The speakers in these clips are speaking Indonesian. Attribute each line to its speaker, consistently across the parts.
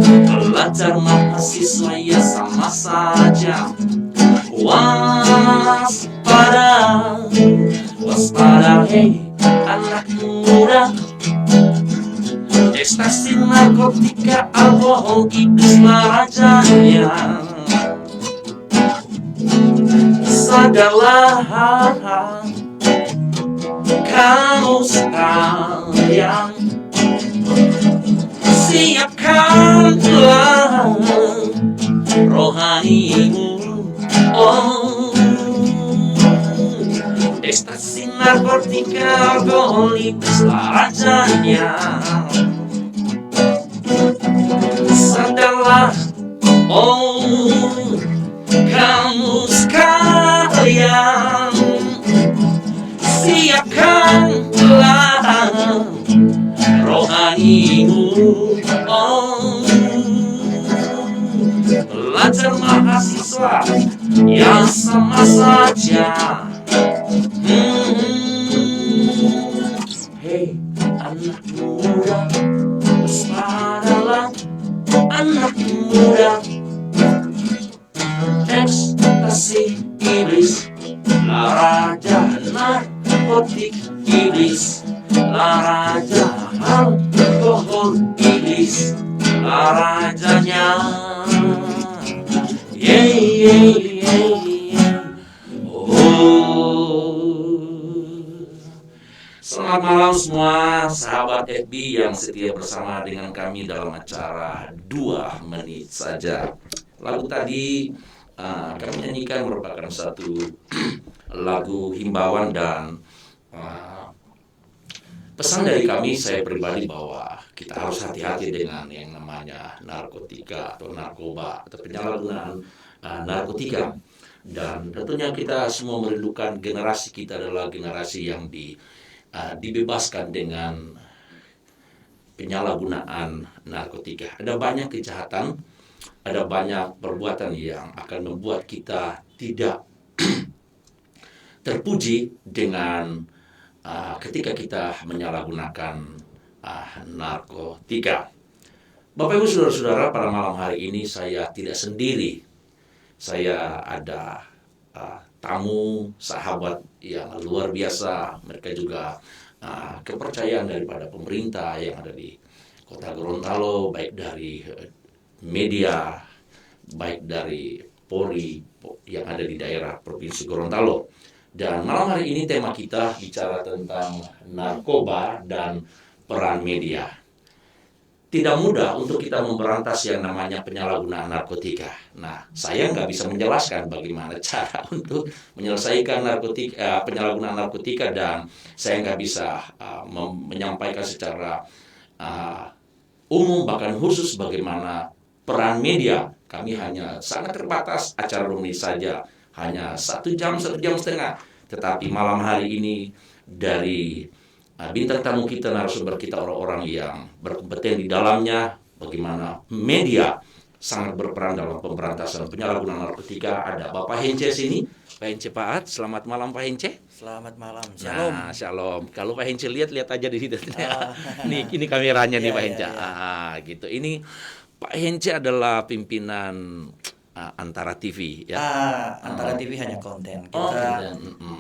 Speaker 1: Belajar mahasiswa ya sama saja. Waspada, waspada, hei anak muda. Ekstasi, narkotika, alkohol, iblislah rajanya. Sadarlah kamu sekalian, siapkanlah rohanimu. Oh, ekstasi, narkotika, alkohol, iblislah rajanya. Sadarlah, oh kamu sekalian, siapkanlah rohanimu. Oh, belajar mahasiswa yang sama saja. Hei anak muda, waspadalah anak muda. Ekstasi iblis, raja narkotik iblis, raja alkohol iblis, rajanya. Yeah, yeah, yeah, yeah. Oh, selamat malam semua sahabat FB yang setia bersama dengan kami dalam acara 2 menit saja. Lagu tadi kami nyanyikan merupakan satu lagu himbauan dan pesan dari kami, saya pribadi, bahwa kita harus hati-hati dengan yang namanya narkotika atau narkoba atau penyalahgunaan narkotika. Dan tentunya kita semua merindukan generasi kita adalah generasi yang dibebaskan dengan penyalahgunaan narkotika. Ada banyak kejahatan, ada banyak perbuatan yang akan membuat kita tidak terpuji dengan ketika kita menyalahgunakan narkotika. Bapak Ibu Saudara-saudara, pada malam hari ini saya tidak sendiri. Saya ada tamu, sahabat yang luar biasa. Mereka juga kepercayaan daripada pemerintah yang ada di Kota Gorontalo, baik dari media, baik dari Polri yang ada di daerah Provinsi Gorontalo. Dan malam hari ini tema kita bicara tentang narkoba dan peran media. Tidak mudah untuk kita memberantas yang namanya penyalahgunaan narkotika. Nah, saya nggak bisa menjelaskan bagaimana cara untuk menyelesaikan penyalahgunaan narkotika, dan saya nggak bisa menyampaikan secara umum bahkan khusus bagaimana peran media. Kami hanya sangat terbatas, acara 2 menit saja, hanya 1 jam, 1 jam setengah. Tetapi malam hari ini dari bintang tamu kita, narasumber kita, orang-orang yang berkompeten di dalamnya, bagaimana media sangat berperan dalam pemberantasan penyalahgunaan narkotika. Ada Bapak Hence sini, Pak Hence Paat. Selamat malam Pak Hence.
Speaker 2: Selamat malam. Shalom.
Speaker 1: Nah, shalom. Kalau Pak Hence lihat aja di situ. Ini kameranya nih Pak Hence. Gitu. Ini Pak Hence adalah pimpinan Antara TV ya.
Speaker 2: Antara TV hanya konten. Kita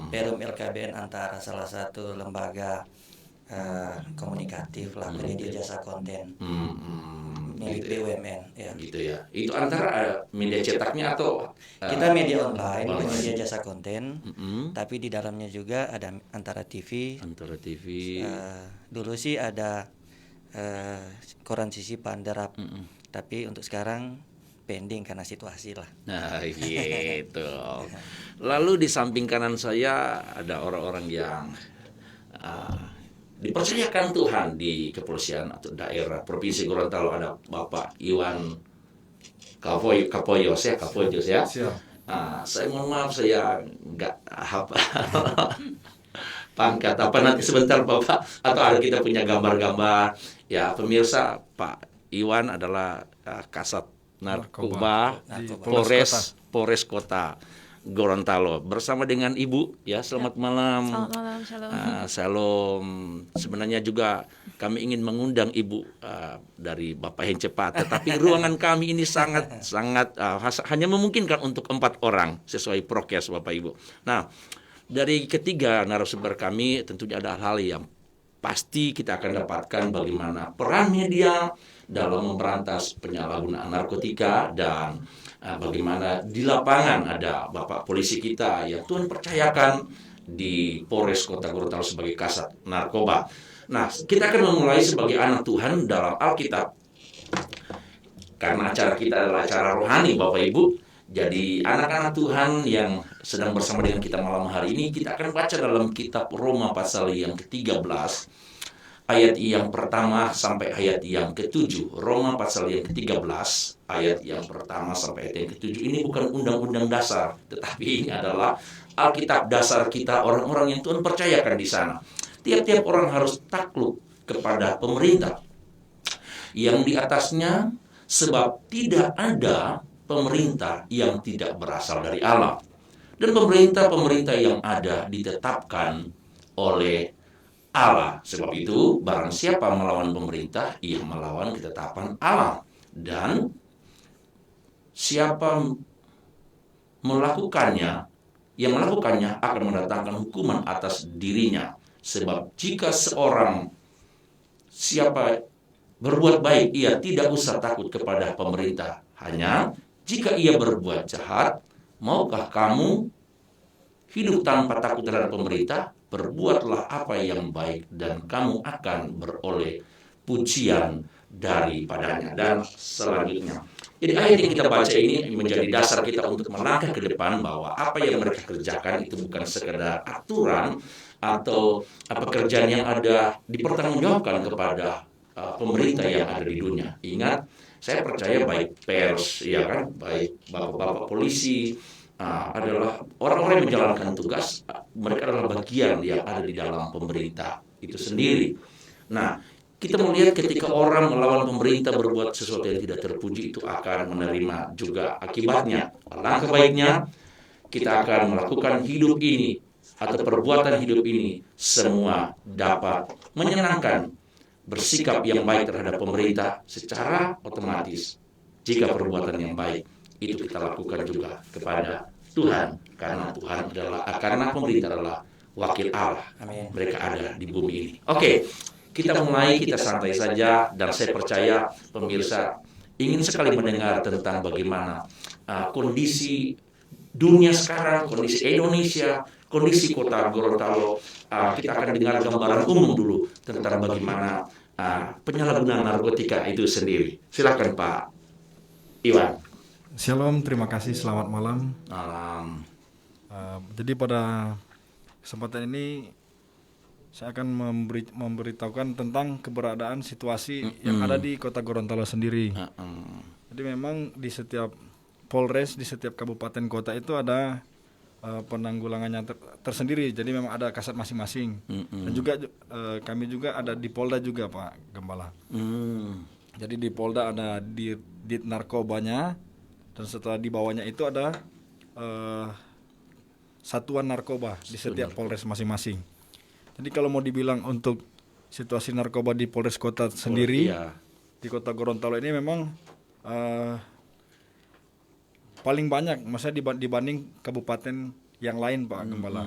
Speaker 2: Perum LKBN Antara, salah satu lembaga komunikatif lah, penyedia jasa konten milik BUMN ya.
Speaker 1: Gitu ya. Itu Antara media cetaknya atau
Speaker 2: kita media online, penyedia jasa konten, tapi di dalamnya juga ada Antara TV.
Speaker 1: Antara TV.
Speaker 2: Dulu sih ada koran Sisi Panderap, tapi untuk sekarang pending karena situasi lah.
Speaker 1: Nah gitu. Lalu di samping kanan saya ada orang-orang yang dipercayakan Tuhan di kepolisian atau daerah Provinsi Gorontalo. Ada Bapak Iwan Kapoyos ya. Saya mohon maaf, saya nggak hafal pangkat apa, nanti sebentar Bapak, atau ada kita punya gambar-gambar ya. Pemirsa, Pak Iwan adalah Kasat Narkoba Polres Kota. Gorontalo bersama dengan Ibu ya. Selamat malam.
Speaker 3: Selamat malam, shalom.
Speaker 1: Shalom. Sebenarnya juga kami ingin mengundang Ibu dari Bapak yang cepat, tetapi ruangan kami ini sangat hanya memungkinkan untuk 4 orang sesuai prokes Bapak Ibu. Nah, dari ketiga narasumber kami tentunya ada hal-hal yang pasti kita akan dapatkan bagaimana peran media dalam memberantas penyalahgunaan narkotika, dan bagaimana di lapangan ada Bapak polisi kita yang Tuhan percayakan di Polres Kota Gorontalo sebagai kasat narkoba. Nah, kita akan memulai sebagai anak Tuhan dalam Alkitab, karena acara kita adalah acara rohani Bapak Ibu. Jadi anak-anak Tuhan yang sedang bersama dengan kita malam hari ini, kita akan baca dalam kitab Roma pasal yang ke-13 ayat yang pertama sampai ayat yang ke-7. Roma pasal yang ke-13 ayat yang pertama sampai ayat yang ke-7. Ini bukan undang-undang dasar, tetapi ini adalah Alkitab dasar kita, orang-orang yang Tuhan percayakan di sana. Tiap-tiap orang harus takluk kepada pemerintah yang di atasnya, sebab tidak ada pemerintah yang tidak berasal dari Allah. Dan pemerintah-pemerintah yang ada ditetapkan oleh Allah. Sebab itu, barang siapa melawan pemerintah, ia melawan ketetapan Allah. Dan siapa yang melakukannya akan mendatangkan hukuman atas dirinya. Sebab jika siapa berbuat baik, ia tidak usah takut kepada pemerintah. Hanya jika ia berbuat jahat, maukah kamu hidup tanpa takut terhadap pemerintah? Berbuatlah apa yang baik dan kamu akan beroleh pujian daripadanya. Dan selanjutnya, jadi ayat yang kita baca ini menjadi dasar kita untuk melangkah ke depan, bahwa apa yang mereka kerjakan itu bukan sekedar aturan atau pekerjaan yang ada dipertanggungjawabkan kepada pemerintah yang ada di dunia. Ingat, saya percaya baik pers, ya kan, baik bapak-bapak polisi, adalah orang-orang yang menjalankan tugas. Mereka adalah bagian yang ada di dalam pemerintah itu sendiri. Nah, kita melihat ketika orang melawan pemerintah, berbuat sesuatu yang tidak terpuji, itu akan menerima juga akibatnya. Langkah baiknya, kita akan melakukan hidup ini atau perbuatan hidup ini semua dapat menyenangkan, bersikap yang baik terhadap pemerintah secara otomatis. Jika perbuatan yang baik itu kita lakukan juga kepada Tuhan, karena pemerintah adalah wakil Allah.
Speaker 2: Amin.
Speaker 1: Mereka ada di bumi ini. Oke, kita mulai, kita santai saja, dan saya percaya pemirsa ingin sekali mendengar tentang bagaimana kondisi dunia sekarang, kondisi Indonesia, kondisi kota Gorontalo. Kita akan dengar gambaran umum dulu tentang bagaimana penyalahgunaan narkotika itu sendiri. Silakan Pak Iwan.
Speaker 4: Shalom, terima kasih, selamat malam.
Speaker 1: Malam.
Speaker 4: Jadi pada kesempatan ini saya akan memberitahukan tentang keberadaan situasi yang ada di kota Gorontalo sendiri. Jadi memang di setiap Polres, di setiap kabupaten kota itu ada penanggulangannya tersendiri. Jadi memang ada kasat masing-masing. Dan juga kami juga ada di Polda juga, Pak Gembala. Jadi di Polda ada di narkobanya, dan setelah di bawahnya itu ada satuan narkoba di setiap Polres masing-masing. Jadi kalau mau dibilang untuk situasi narkoba di Polres Kota sendiri, di Kota Gorontalo ini memang paling banyak, maksudnya dibanding kabupaten yang lain, Pak Gembala.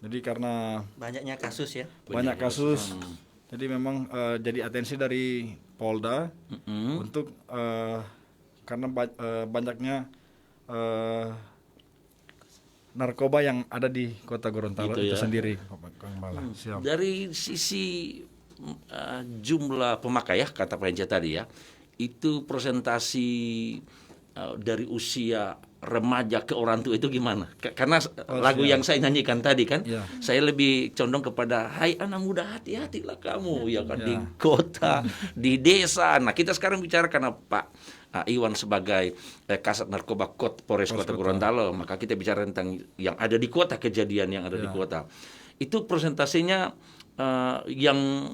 Speaker 4: Jadi karena
Speaker 2: Banyaknya kasus ya.
Speaker 4: banyak kasus, jadi memang jadi atensi dari Polda untuk karena banyaknya narkoba yang ada di Kota Gorontalo itu sendiri, Pak Gembala.
Speaker 1: Dari sisi jumlah pemakai, ya kata Pak Enja tadi ya, itu presentasi dari usia remaja ke orang tua itu gimana? Karena lagu yang saya nyanyikan tadi kan, saya lebih condong kepada hai anak muda, hati-hatilah kamu ya kan, di kota, di desa. Nah, kita sekarang bicara karena Pak Iwan sebagai kasat narkoba Polres Kota Gorontalo, maka kita bicara tentang yang ada di kota, kejadian yang ada di kota. Itu presentasinya yang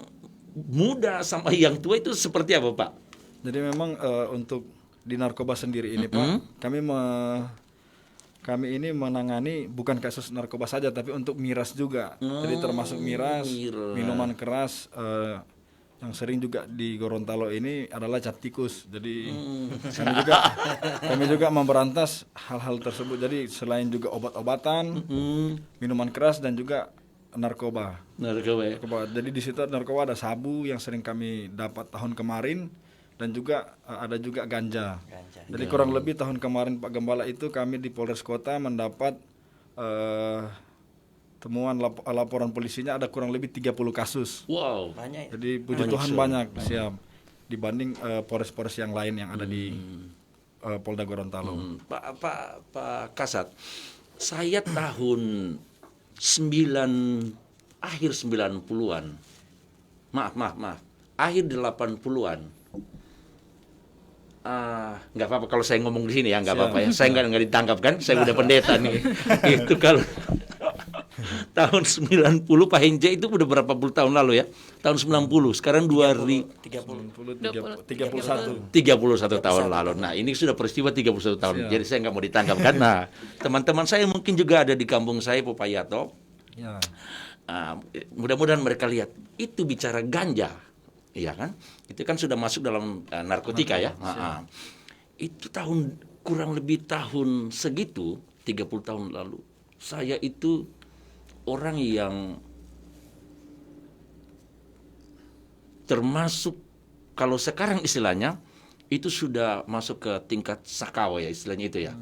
Speaker 1: muda sama yang tua itu seperti apa, Pak?
Speaker 4: Jadi memang untuk di narkoba sendiri ini, Pak, kami ini menangani bukan kasus narkoba saja, tapi untuk miras juga. Jadi termasuk miras, minuman keras, yang sering juga di Gorontalo ini adalah cap tikus. Jadi kami juga memberantas hal-hal tersebut. Jadi selain juga obat-obatan, minuman keras dan juga narkoba.
Speaker 1: Narkoba.
Speaker 4: Jadi di situ narkoba ada sabu yang sering kami dapat tahun kemarin, dan juga ada juga ganja. Jadi kurang lebih tahun kemarin Pak Gembala itu kami di Polres Kota mendapat temuan laporan polisinya ada kurang lebih 30 kasus.
Speaker 1: Wow.
Speaker 2: Banyak.
Speaker 4: Jadi puji Tuhan banyak, siap. Dibanding Polres-Polres yang lain yang ada di Polda Gorontalo.
Speaker 1: Pak Kasat, saya tahun akhir 90-an. Maaf. Akhir 80-an. Nggak apa-apa kalau saya ngomong di sini ya, nggak apa-apa ya. Saya nggak ditangkap kan, saya udah pendeta nih. Itu kalau tahun 90 Pak Henje itu udah berapa puluh tahun lalu ya? Tahun 90, sekarang
Speaker 4: 31
Speaker 1: tahun lalu. Nah, ini sudah peristiwa 31 tahun. Jadi saya nggak mau ditangkap kan. Nah, teman-teman saya mungkin juga ada di kampung saya, Popayato.
Speaker 4: Ya.
Speaker 1: Mudah-mudahan mereka lihat itu bicara ganja. Iya kan? Itu kan sudah masuk dalam narkotika ya. Itu kurang lebih tahun segitu, 30 tahun lalu. Saya itu orang yang termasuk, kalau sekarang istilahnya itu sudah masuk ke tingkat sakawa ya, istilahnya itu ya.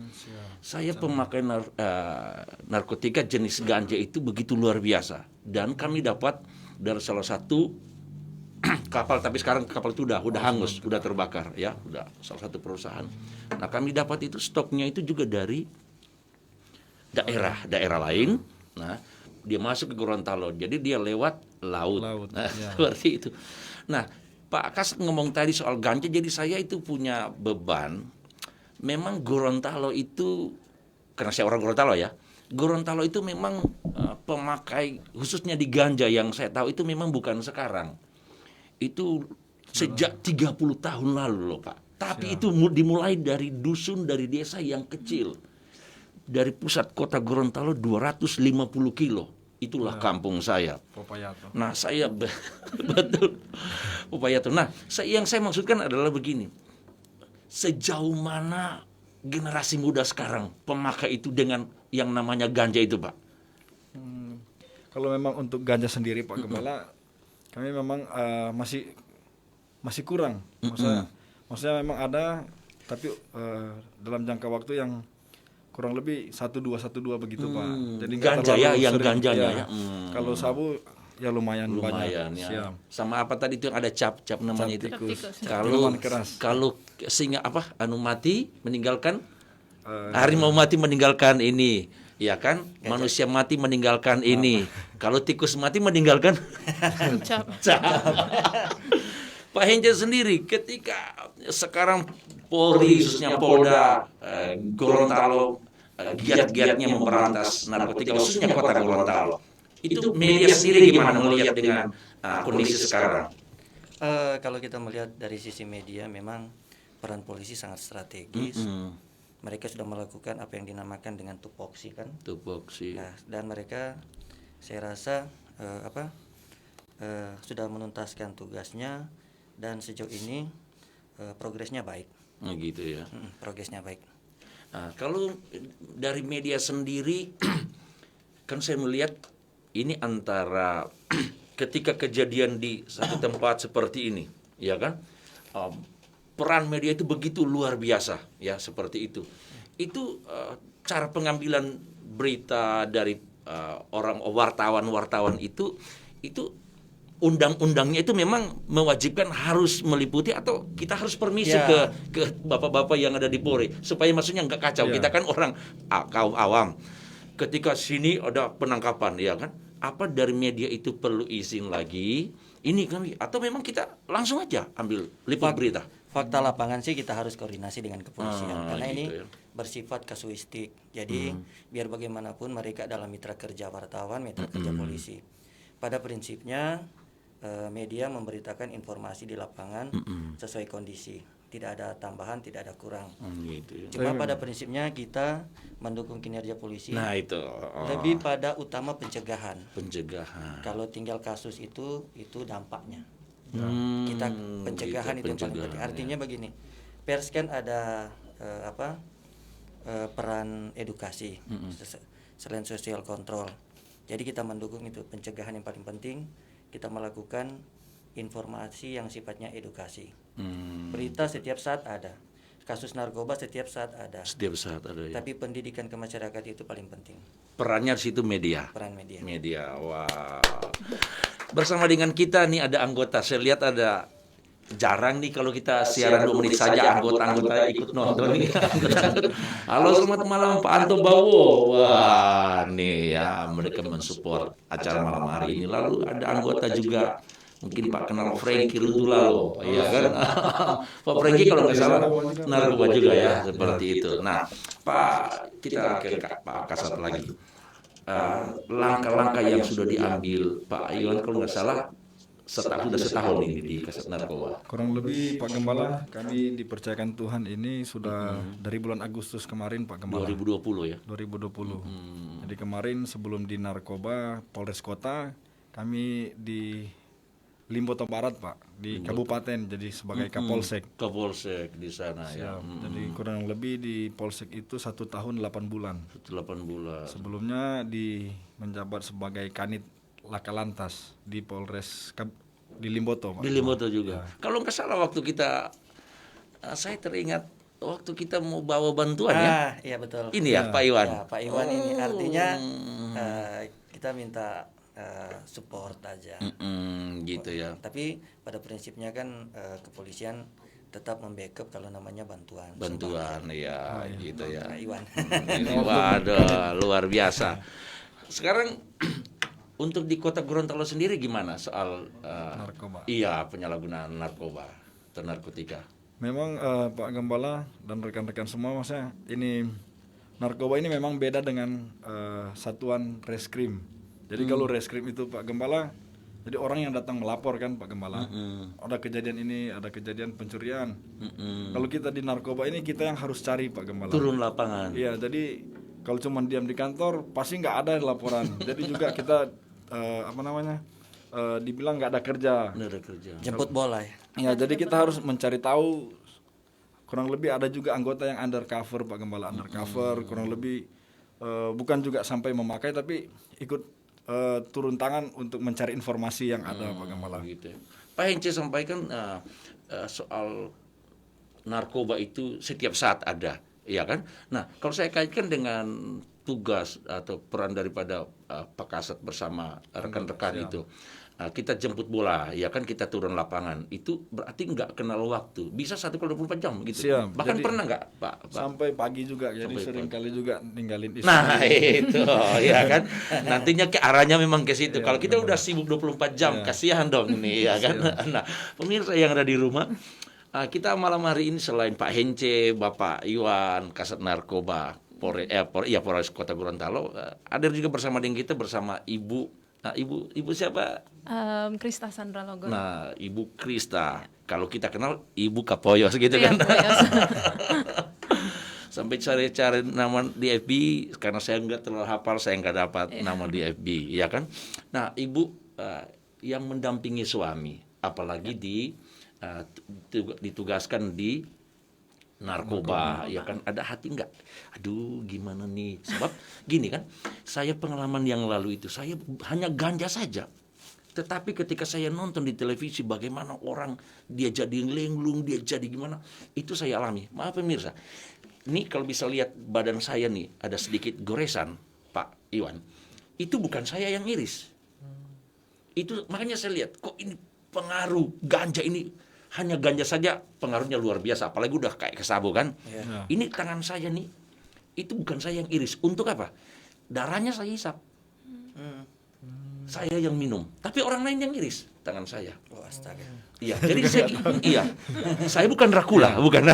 Speaker 1: Saya pemakai narkotika jenis ganja itu begitu luar biasa, dan kami dapat dari salah satu kapal, tapi sekarang kapal itu udah hangus, udah terbakar ya, udah salah satu perusahaan. Nah, kami dapat itu stoknya itu juga dari daerah lain. Nah, dia masuk ke Gorontalo, jadi dia lewat laut. Nah, seperti itu. Nah, Pak Kasat ngomong tadi soal ganja, jadi saya itu punya beban. Memang Gorontalo itu, karena saya orang Gorontalo ya, Gorontalo itu memang pemakai khususnya di ganja yang saya tahu itu memang bukan sekarang. Itu sejak 30 tahun lalu loh Pak. Tapi itu dimulai dari dusun, dari desa yang kecil. Dari pusat kota Gorontalo 250 kilo. Itulah kampung saya.
Speaker 4: Popayato.
Speaker 1: Nah, saya betul Popayato. Nah, yang saya maksudkan adalah begini. Sejauh mana generasi muda sekarang pemakai itu dengan yang namanya ganja itu, Pak?
Speaker 4: Kalau memang untuk ganja sendiri Pak Gembala, kami memang masih kurang. Maksudnya memang ada, tapi dalam jangka waktu yang kurang lebih 12 begitu Pak. Jadi
Speaker 1: ganja ya, yang ganjanya ya.
Speaker 4: Kalau sabu ya lumayan banyak.
Speaker 1: Ya.
Speaker 4: Siap.
Speaker 1: Sama apa tadi itu yang ada cap namanya itu. Kalau singa mati meninggalkan harimau mati meninggalkan ini, ya kan? Manusia mati meninggalkan ini. Kalau tikus mati meninggalkan cap. Pak Henje sendiri ketika sekarang Polri khususnya Polda Gorontalo giat-giatnya memberantas narkotika khususnya kota Gorontalo, itu media sendiri gimana melihat dengan kondisi sekarang?
Speaker 2: Kalau kita melihat dari sisi media, memang peran polisi sangat strategis. Mereka sudah melakukan apa yang dinamakan dengan tupoksi kan?
Speaker 1: Tupoksi.
Speaker 2: Nah, dan mereka, saya rasa sudah menuntaskan tugasnya, dan sejauh ini progresnya baik.
Speaker 1: Gitu ya.
Speaker 2: Progresnya baik.
Speaker 1: Nah, kalau dari media sendiri, kan saya melihat ini antara ketika kejadian di satu tempat seperti ini, ya kan, peran media itu begitu luar biasa, ya seperti itu. Itu cara pengambilan berita dari orang wartawan itu undang-undangnya itu memang mewajibkan harus meliputi, atau kita harus permisi ke bapak-bapak yang ada di Polri supaya maksudnya nggak kacau. Kita kan orang kaum awam. Ketika sini ada penangkapan, ya kan? Apa dari media itu perlu izin lagi? Ini kan, atau memang kita langsung aja ambil liput berita?
Speaker 2: Fakta lapangan sih kita harus koordinasi dengan kepolisian, karena
Speaker 1: gitu
Speaker 2: ini
Speaker 1: ya.
Speaker 2: bersifat kasuistik. Jadi biar bagaimanapun mereka adalah mitra kerja wartawan, mitra kerja polisi. Pada prinsipnya media memberitakan informasi di lapangan sesuai kondisi. tidak ada tambahan, tidak ada kurang.
Speaker 1: Gitu.
Speaker 2: Cuma pada prinsipnya kita mendukung kinerja polisi
Speaker 1: Nah itu
Speaker 2: lebih pada utama pencegahan.
Speaker 1: pencegahan.
Speaker 2: Kalau tinggal kasus itu dampaknya.
Speaker 1: Hmm,
Speaker 2: Kita pencegahan
Speaker 1: gitu,
Speaker 2: itu yang paling penting.
Speaker 1: pencegahan,
Speaker 2: Artinya begini, pers kan ada peran edukasi selain sosial kontrol. Jadi kita mendukung itu pencegahan yang paling penting. Kita melakukan informasi yang sifatnya edukasi. Berita setiap saat ada, kasus narkoba setiap saat ada.
Speaker 1: Setiap saat ada ya.
Speaker 2: Tapi pendidikan ke masyarakat itu paling penting.
Speaker 1: Perannya di situ media.
Speaker 2: Peran media.
Speaker 1: Media, wow. Bersama dengan kita nih ada anggota. Saya lihat ada jarang nih kalau kita siaran 2 menit saja anggota-anggota ikut nonton nih. Halo, selamat malam Pak Anto Bawo. Wah, nih ya mereka mensupport acara malam hari ini. Lalu ada anggota juga mungkin Pak kenal Frankie Rudulalo, iya kan? Pak Frankie kalau nggak salah narkoba juga ya, seperti itu. Nah, Pak kita ke Pak Kasat lagi. Langkah-langkah yang sudah diambil Pak Iwan kalau nggak salah sudah setahun ini di Kasat Narkoba.
Speaker 4: Kurang lebih Pak Gembala, kami dipercayakan Tuhan ini sudah dari bulan Agustus kemarin Pak Gembala.
Speaker 1: 2020 ya.
Speaker 4: 2020. Jadi kemarin sebelum di narkoba Polres Kota, kami di Limboto Barat Pak, di Kabupaten jadi sebagai Kapolsek.
Speaker 1: Kapolsek di sana ya.
Speaker 4: Jadi kurang lebih di Polsek itu 1 tahun 8 bulan.
Speaker 1: 8 bulan.
Speaker 4: Sebelumnya menjabat sebagai Kanit Laka Lantas di Polres di Limboto Pak.
Speaker 1: Di Limboto juga. Kalau nggak salah waktu kita, saya teringat waktu kita mau bawa bantuan ya.
Speaker 2: Iya betul.
Speaker 1: Ini ya Pak Iwan.
Speaker 2: Ya, Pak Iwan ini artinya kita minta support aja.
Speaker 1: Gitu ya.
Speaker 2: Tapi pada prinsipnya kan kepolisian tetap membackup kalau namanya bantuan.
Speaker 1: Bantuan ya, gitu ya.
Speaker 2: Pak Iwan.
Speaker 1: Ini waduh luar biasa. Sekarang untuk di Kota Gorontalo sendiri gimana soal
Speaker 4: Narkoba.
Speaker 1: Iya, penyalahgunaan narkoba atau narkotika?
Speaker 4: Memang Pak Gembala dan rekan-rekan semua maksudnya ini narkoba ini memang beda dengan satuan reskrim. Jadi kalau reskrim itu Pak Gembala, jadi orang yang datang melapor kan Pak Gembala. Ada kejadian ini, ada kejadian pencurian. Kalau kita di narkoba ini kita yang harus cari Pak Gembala.
Speaker 1: Turun lapangan.
Speaker 4: Iya, jadi kalau cuma diam di kantor pasti nggak ada laporan. Jadi juga kita dibilang nggak ada kerja.
Speaker 1: Nggak ada kerja.
Speaker 2: Jemput bola ya.
Speaker 4: Ya, jadi kita harus mencari tahu. Kurang lebih ada juga anggota yang undercover Pak Gembala, undercover kurang lebih bukan juga sampai memakai tapi ikut turun tangan untuk mencari informasi yang ada Pak Gembala.
Speaker 1: Gitu ya. Pak Hence sampaikan soal narkoba itu setiap saat ada, ya kan? Nah, kalau saya kaitkan dengan tugas atau peran daripada Pak Kasat bersama rekan-rekan itu, kita jemput bola, ya kan kita turun lapangan, itu berarti nggak kenal waktu, bisa 1x24 jam gitu.
Speaker 4: Siap.
Speaker 1: Bahkan
Speaker 4: Jadi,
Speaker 1: pernah nggak Pak?
Speaker 4: Sampai pagi juga, jadi
Speaker 1: Sampai
Speaker 4: sering kali juga ninggalin istri.
Speaker 1: Nah itu ya kan nantinya ke arahnya memang ke situ. Kalau kita udah sibuk 24 jam kasihan dong ini ya kan. Nah pemirsa yang ada di rumah, kita malam hari ini selain Pak Hence, Bapak Iwan Kasat Narkoba Polres Kota Gorontalo, ada juga bersama dengan kita bersama Ibu. Nah, ibu siapa?
Speaker 3: Krista Sandra Logor.
Speaker 1: Nah, Ibu Krista. Kalau kita kenal Ibu Kapoyos gitu kan.
Speaker 3: Kapoyos.
Speaker 1: Sampai cari-cari nama di FB karena saya nggak terlalu hafal, saya nggak dapat nama di FB, ya kan? Nah, Ibu yang mendampingi suami, apalagi ditugaskan di narkoba, ya kan? Ada hati nggak? Aduh, gimana nih? Sebab gini kan, saya pengalaman yang lalu itu saya hanya ganja saja. Tetapi ketika saya nonton di televisi bagaimana orang dia jadi lenglung, dia jadi gimana, itu saya alami. Maaf pemirsa, ini kalau bisa lihat badan saya nih ada sedikit goresan, Pak Iwan. Itu bukan saya yang iris. Itu makanya saya lihat kok ini pengaruh ganja ini. Hanya ganja saja pengaruhnya luar biasa, apalagi udah kayak kesabu kan. Ini tangan saya nih, itu bukan saya yang iris. Untuk apa? Darahnya saya hisap. Saya yang minum, tapi orang lain yang iris tangan saya.
Speaker 2: Oh, astaga.
Speaker 1: Iya, jadi saya bukan Dracula, bukan.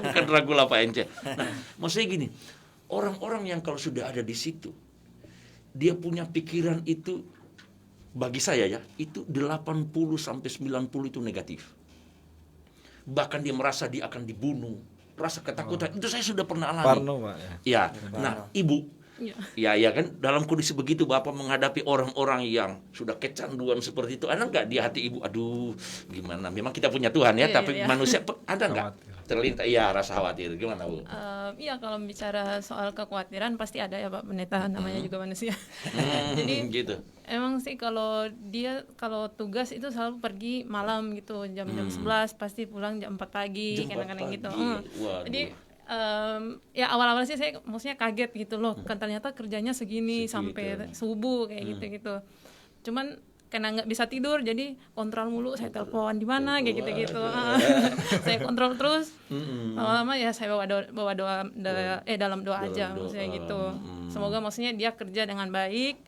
Speaker 1: Bukan Dracula Pak Ence. Nah, maksudnya gini, orang-orang yang kalau sudah ada di situ, dia punya pikiran itu, bagi saya ya, itu 80 sampai 90 itu negatif. bahkan dia merasa dia akan dibunuh, rasa ketakutan. Itu saya sudah pernah alami.
Speaker 4: Parno, Pak.
Speaker 1: Ya, nah ibu, ya kan dalam kondisi begitu Bapak menghadapi orang-orang yang sudah kecanduan seperti itu, ada nggak di hati ibu? Aduh, gimana? Memang kita punya Tuhan ya,
Speaker 3: Iya,
Speaker 1: tapi
Speaker 3: iya.
Speaker 1: manusia ada nggak terlintas? Ya rasa khawatir. Gimana Bu?
Speaker 3: Iya, kalau bicara soal kekhawatiran pasti ada ya Pak Pendeta, namanya juga manusia. Jadi
Speaker 1: gitu.
Speaker 3: emang sih kalau tugas itu selalu pergi malam gitu, jam-jam 11 pasti pulang jam 4 pagi,
Speaker 1: Jam 4
Speaker 3: kadang-kadang gitu.
Speaker 1: pagi. Waduh.
Speaker 3: Jadi ya awal-awal sih saya maksudnya kaget gitu loh, kan ternyata kerjanya segini sampai subuh kayak gitu-gitu. Cuman karena nggak bisa tidur jadi kontrol mulu, saya telepon di mana kayak gitu-gitu. Saya kontrol terus. Lama-lama ya saya bawa doa dalam doa aja maksudnya gitu. Semoga maksudnya dia kerja dengan baik,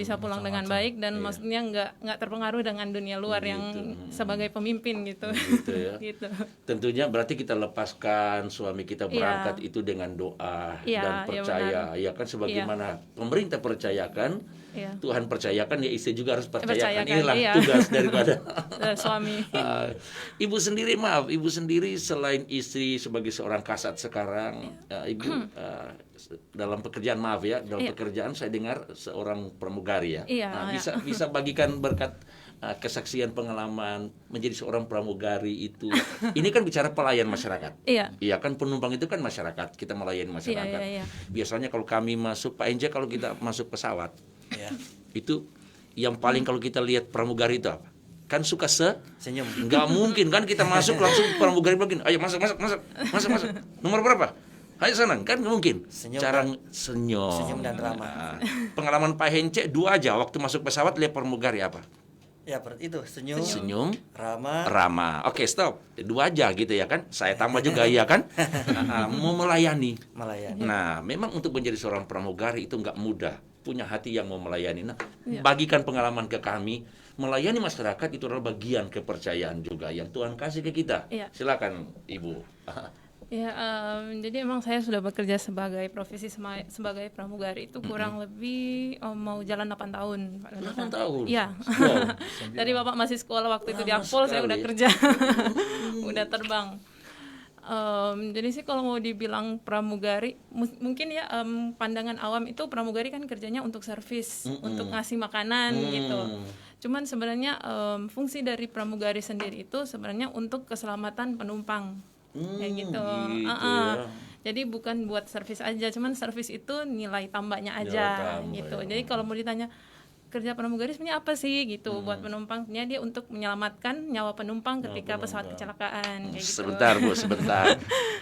Speaker 3: bisa pulang dengan baik dan maksudnya nggak terpengaruh dengan dunia luar yang sebagai pemimpin gitu.
Speaker 1: Gitu ya.
Speaker 3: Gitu.
Speaker 1: Tentunya berarti kita lepaskan suami kita berangkat itu dengan doa dan percaya. Ya kan sebagaimana pemerintah percayakan, Tuhan percayakan, ya istri juga harus percayakan. Inilah tugas daripada
Speaker 3: suami.
Speaker 1: Ibu sendiri selain istri sebagai seorang kasat sekarang, ibu dalam pekerjaan pekerjaan saya dengar seorang pramugari ya. Nah, bisa bagikan berkat kesaksian pengalaman menjadi seorang pramugari itu. Ini kan bicara pelayan masyarakat. Iya kan, penumpang itu kan masyarakat, kita melayani masyarakat. Biasanya kalau kami masuk, Pak Enje, kalau kita masuk pesawat, itu yang paling kalau kita lihat pramugari itu apa? Kan suka
Speaker 2: senyum.
Speaker 1: Nggak mungkin kan kita masuk langsung pramugari begini, ayo masuk. Nomor berapa? Ayo senang, kan nggak mungkin. Cara senyum
Speaker 2: dan ramah.
Speaker 1: Pengalaman Pak Hence 2 aja waktu masuk pesawat lihat pramugari apa?
Speaker 2: Ya itu
Speaker 1: senyum,
Speaker 2: ramah.
Speaker 1: Oke, stop. 2 aja gitu ya kan? Saya tambah juga ya kan? Mau melayani. Nah, memang untuk menjadi seorang pramugari itu nggak mudah. Punya hati yang mau melayani. Nah, bagikan pengalaman ke kami. Melayani masyarakat itu adalah bagian kepercayaan juga yang Tuhan kasih ke kita. Silakan Ibu.
Speaker 3: Ya, jadi emang saya sudah bekerja sebagai profesi sebagai pramugari itu kurang lebih mau jalan 8 tahun.
Speaker 1: 8 tahun?
Speaker 3: Iya.
Speaker 1: Wow.
Speaker 3: Dari Bapak masih sekolah waktu itu di Akpol, saya udah kerja. Udah terbang. Jadi sih kalau mau dibilang pramugari, mungkin ya pandangan awam itu pramugari kan kerjanya untuk servis, untuk ngasih makanan gitu. Cuman sebenarnya fungsi dari pramugari sendiri itu sebenarnya untuk keselamatan penumpang. Kayak gitu. Jadi bukan buat servis aja, cuman servis itu nilai tambahnya aja gitu. Jadi kalau mau ditanya kerja pramugari sebenarnya apa sih gitu buat penumpangnya, dia untuk menyelamatkan nyawa penumpang ketika pesawat kecelakaan kayak gitu.
Speaker 1: Sebentar.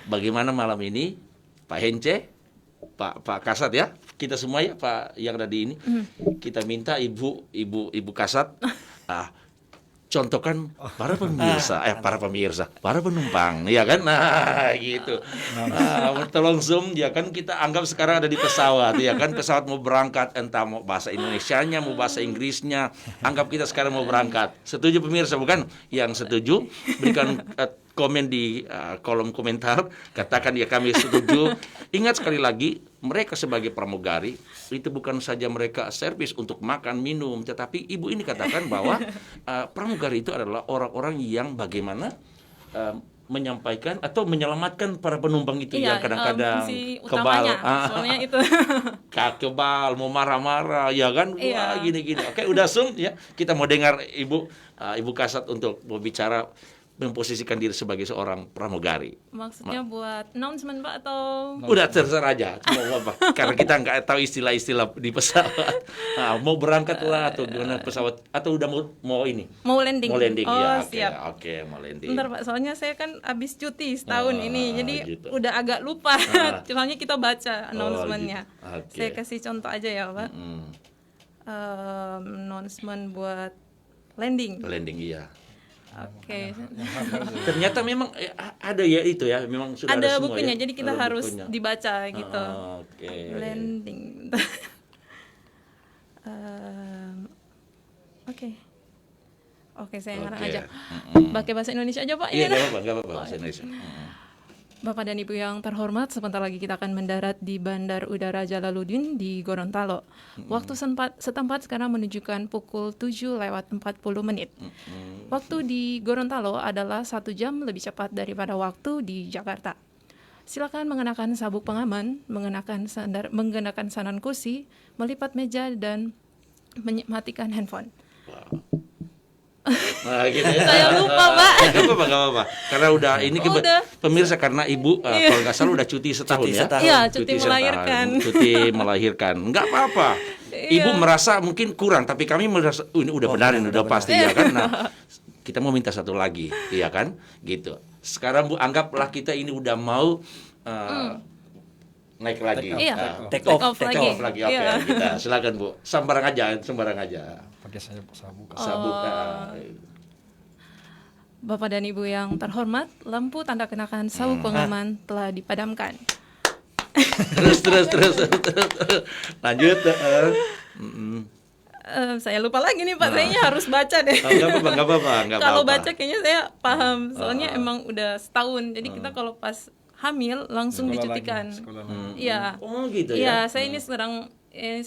Speaker 1: Bagaimana malam ini Pak Hence, Pak Kasat ya, kita semua ya Pak yang ada di ini, kita minta Ibu Kasat contohkan para penumpang, ya kan? Nah, gitu. Tolong zoom, ya kan, kita anggap sekarang ada di pesawat, ya kan? Pesawat mau berangkat, entah mau bahasa Indonesianya, mau bahasa Inggrisnya, anggap kita sekarang mau berangkat. Setuju pemirsa, bukan? Yang setuju, berikan komen di kolom komentar, katakan ya kami setuju. Ingat sekali lagi, mereka sebagai pramugari itu bukan saja mereka servis untuk makan minum, tetapi ibu ini katakan bahwa pramugari itu adalah orang-orang yang bagaimana menyampaikan atau menyelamatkan para penumpang itu yang kadang-kadang kebal,
Speaker 3: soalnya itu
Speaker 1: kebal, mau marah-marah, ya kan? Wah, gini-gini. Oke, udah zoom ya. Kita mau dengar Ibu Kasat untuk berbicara, memposisikan diri sebagai seorang pramugari.
Speaker 3: Maksudnya buat announcement Pak atau?
Speaker 1: Udah terserah aja, mau apa? Karena kita nggak tahu istilah-istilah di pesawat. Mau berangkat lah atau gimana pesawat, atau udah mau ini?
Speaker 3: Mau landing.
Speaker 1: Ya,
Speaker 3: siap.
Speaker 1: Oke, mau landing.
Speaker 3: Bentar Pak, soalnya saya kan habis cuti setahun ini, jadi gitu. Udah agak lupa. Soalnya kita baca announcement-nya. Gitu. Saya kasih contoh aja ya Pak. Announcement buat landing.
Speaker 1: Landing, iya.
Speaker 3: Oke.
Speaker 1: Ternyata memang ada ya itu ya, memang sudah ada semua
Speaker 3: bukunya,
Speaker 1: ya?
Speaker 3: jadi kita harus dibaca gitu.
Speaker 1: Oke.
Speaker 3: Landing. Oke, saya ngarang aja. Pakai bahasa Indonesia aja Pak.
Speaker 1: Iya, nggak apa-apa bahasa Indonesia.
Speaker 3: Bapak dan Ibu yang terhormat, sebentar lagi kita akan mendarat di Bandar Udara Jalaluddin di Gorontalo. Waktu setempat sekarang menunjukkan pukul 7:40. Waktu di Gorontalo adalah 1 jam lebih cepat daripada waktu di Jakarta. Silakan mengenakan sabuk pengaman, mengenakan sandal kursi, melipat meja, dan mematikan handphone.
Speaker 1: Nah, gitu ya.
Speaker 3: Saya lupa, Pak.
Speaker 1: Gak apa-apa. Karena udah ini pemirsa, karena Ibu kalau nggak salah udah cuti setahun ya.
Speaker 3: Iya, cuti
Speaker 1: setahun.
Speaker 3: melahirkan.
Speaker 1: Cuti melahirkan. Nggak apa-apa. Ibu merasa mungkin kurang, tapi kami merasa ini udah benar, ini udah pasti ya kan. Nah, kita mau minta satu lagi, ya kan? Gitu. Sekarang Bu, anggaplah kita ini udah mau naik lagi.
Speaker 3: Iya.
Speaker 2: Take
Speaker 3: off
Speaker 1: Take
Speaker 3: lagi.
Speaker 1: off lagi. Oke,
Speaker 3: Iya.
Speaker 1: kita silakan Bu. Sembarang aja.
Speaker 4: Pakai saya sabuk.
Speaker 1: Sabuk.
Speaker 3: Bapak dan Ibu yang terhormat, lampu tanda kenakan sabuk pengaman telah dipadamkan.
Speaker 1: Terus. Lanjut.
Speaker 3: Saya lupa lagi nih Pak, kayaknya harus baca deh.
Speaker 1: Nggak apa-apa.
Speaker 3: Kalau baca kayaknya saya paham, soalnya emang udah setahun. Jadi kita kalau pas hamil langsung dicutikan. Iya.
Speaker 1: Oh gitu
Speaker 3: Iya,
Speaker 1: ya.
Speaker 3: saya ini sekarang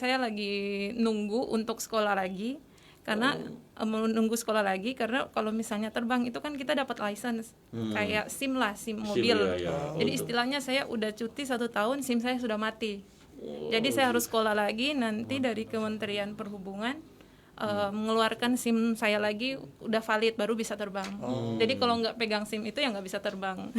Speaker 3: saya lagi nunggu untuk sekolah lagi. Karena menunggu sekolah lagi, karena kalau misalnya terbang itu kan kita dapat license kayak SIM mobil.
Speaker 1: ya.
Speaker 3: Jadi istilahnya saya udah cuti 1 tahun, SIM saya sudah mati. Jadi saya harus sekolah lagi, nanti dari Kementerian Perhubungan mengeluarkan SIM saya lagi udah valid baru bisa terbang. Jadi kalau nggak pegang SIM itu ya nggak bisa terbang.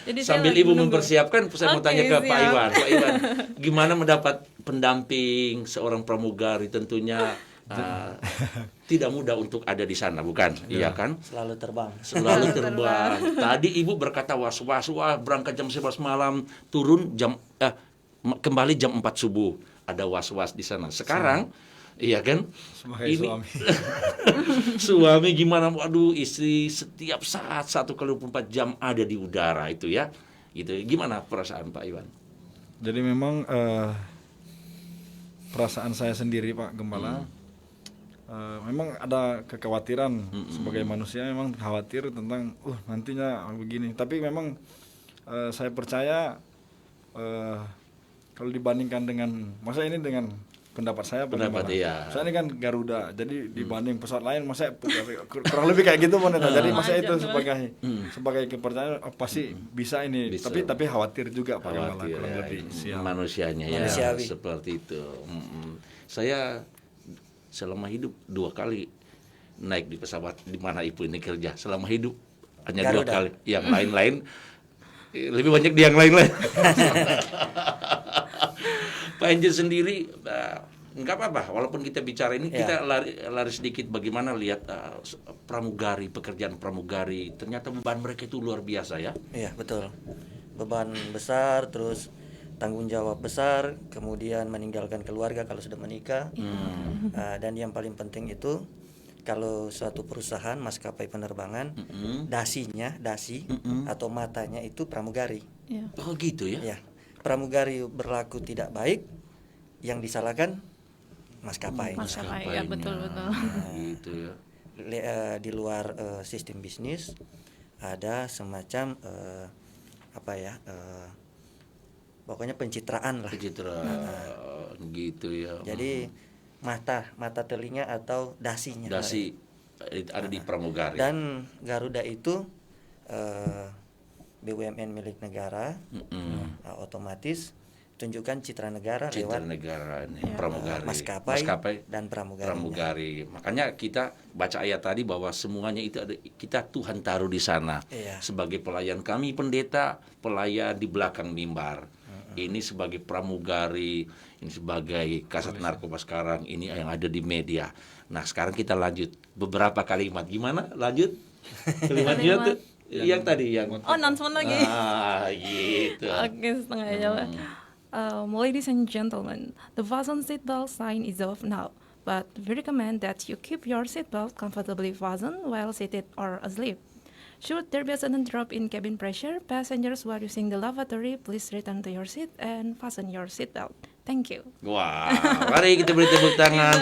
Speaker 3: Jadi saya
Speaker 1: Sambil
Speaker 3: lagi
Speaker 1: Ibu
Speaker 3: nunggu.
Speaker 1: mempersiapkan, saya mau
Speaker 3: Oke,
Speaker 1: tanya ke Pak
Speaker 3: siap.
Speaker 1: Iwan. Pak Iwan, gimana mendapat pendamping seorang pramugari? Tentunya tidak mudah untuk ada di sana, bukan? Iya kan?
Speaker 2: Selalu terbang.
Speaker 1: Selalu terbang. Tadi Ibu berkata was-was, wah berangkat jam 11 malam, turun kembali jam 4 subuh. Ada was-was di sana. Sekarang, iya kan?
Speaker 4: Sebagai
Speaker 1: Ini
Speaker 4: suami.
Speaker 1: suami gimana? Waduh, istri setiap saat 1x24 jam ada di udara itu ya. Gitu. Gimana perasaan Pak Iwan?
Speaker 4: Jadi memang perasaan saya sendiri Pak Gembala, memang ada kekhawatiran sebagai manusia, memang khawatir tentang nantinya begini. Tapi memang saya percaya kalau dibandingkan dengan ini dengan pendapat saya,
Speaker 1: Iya.
Speaker 4: saya ini kan Garuda, jadi dibanding pesawat lain, masa kurang lebih kayak gitu Moneta. Jadi masa itu sebagai kepercayaan pasti bisa ini.
Speaker 1: Bisa.
Speaker 4: Tapi khawatir juga Pak Gembala,
Speaker 1: Khawatir
Speaker 4: kurang
Speaker 1: ya,
Speaker 4: lebih. Siap.
Speaker 1: manusianya ya
Speaker 2: Manusiawi.
Speaker 1: seperti itu. Saya selama hidup 2 kali naik di pesawat di mana Ibu ini kerja. Selama hidup hanya 2
Speaker 2: Garuda.
Speaker 1: kali. Yang lain-lain lebih banyak di yang lain-lain. Pak Angel sendiri nggak apa-apa, walaupun kita bicara ini kita lari sedikit bagaimana lihat pramugari, pekerjaan pramugari, ternyata beban mereka itu luar biasa ya.
Speaker 2: Iya, betul. Beban besar, terus tanggung jawab besar, kemudian meninggalkan keluarga kalau sudah menikah. Dan yang paling penting itu kalau suatu perusahaan maskapai penerbangan, dasi atau matanya itu pramugari.
Speaker 3: Iya.
Speaker 1: Oh gitu ya.
Speaker 2: Ya, pramugari berlaku tidak baik, yang disalahkan maskapai.
Speaker 3: Maskapai, ya betul.
Speaker 1: Gitu ya.
Speaker 2: Di luar sistem bisnis ada semacam pokoknya pencitraan lah.
Speaker 1: Pencitraan gitu ya.
Speaker 2: Jadi mata telinga atau dasinya.
Speaker 1: Dasi ada di pramugari.
Speaker 2: Dan Garuda itu BUMN milik negara, otomatis tunjukkan citra negara
Speaker 1: Citra
Speaker 2: lewat
Speaker 1: negara nih, pramugari.
Speaker 2: maskapai dan pramugari.
Speaker 1: Makanya kita baca ayat tadi bahwa semuanya itu ada, kita Tuhan taruh di sana.
Speaker 2: Iya.
Speaker 1: Sebagai pelayan kami pendeta, pelayan di belakang mimbar. Ini sebagai pramugari, ini sebagai kasat narkoba sekarang, ini yang ada di media. Nah, sekarang kita lanjut beberapa kalimat. Gimana? Lanjut. Kalimatnya tuh yang tadi yang
Speaker 3: Announcement lagi.
Speaker 1: Gitu.
Speaker 3: Oke, setengah jam. Ladies and gentlemen, the fasten seatbelt sign is off now, but we recommend that you keep your seatbelt comfortably fastened while seated or asleep. Should there be a sudden drop in cabin pressure, passengers who are using the lavatory, please return to your seat and fasten your seatbelt. Thank you.
Speaker 1: Wah, mari kita beri tepuk tangan.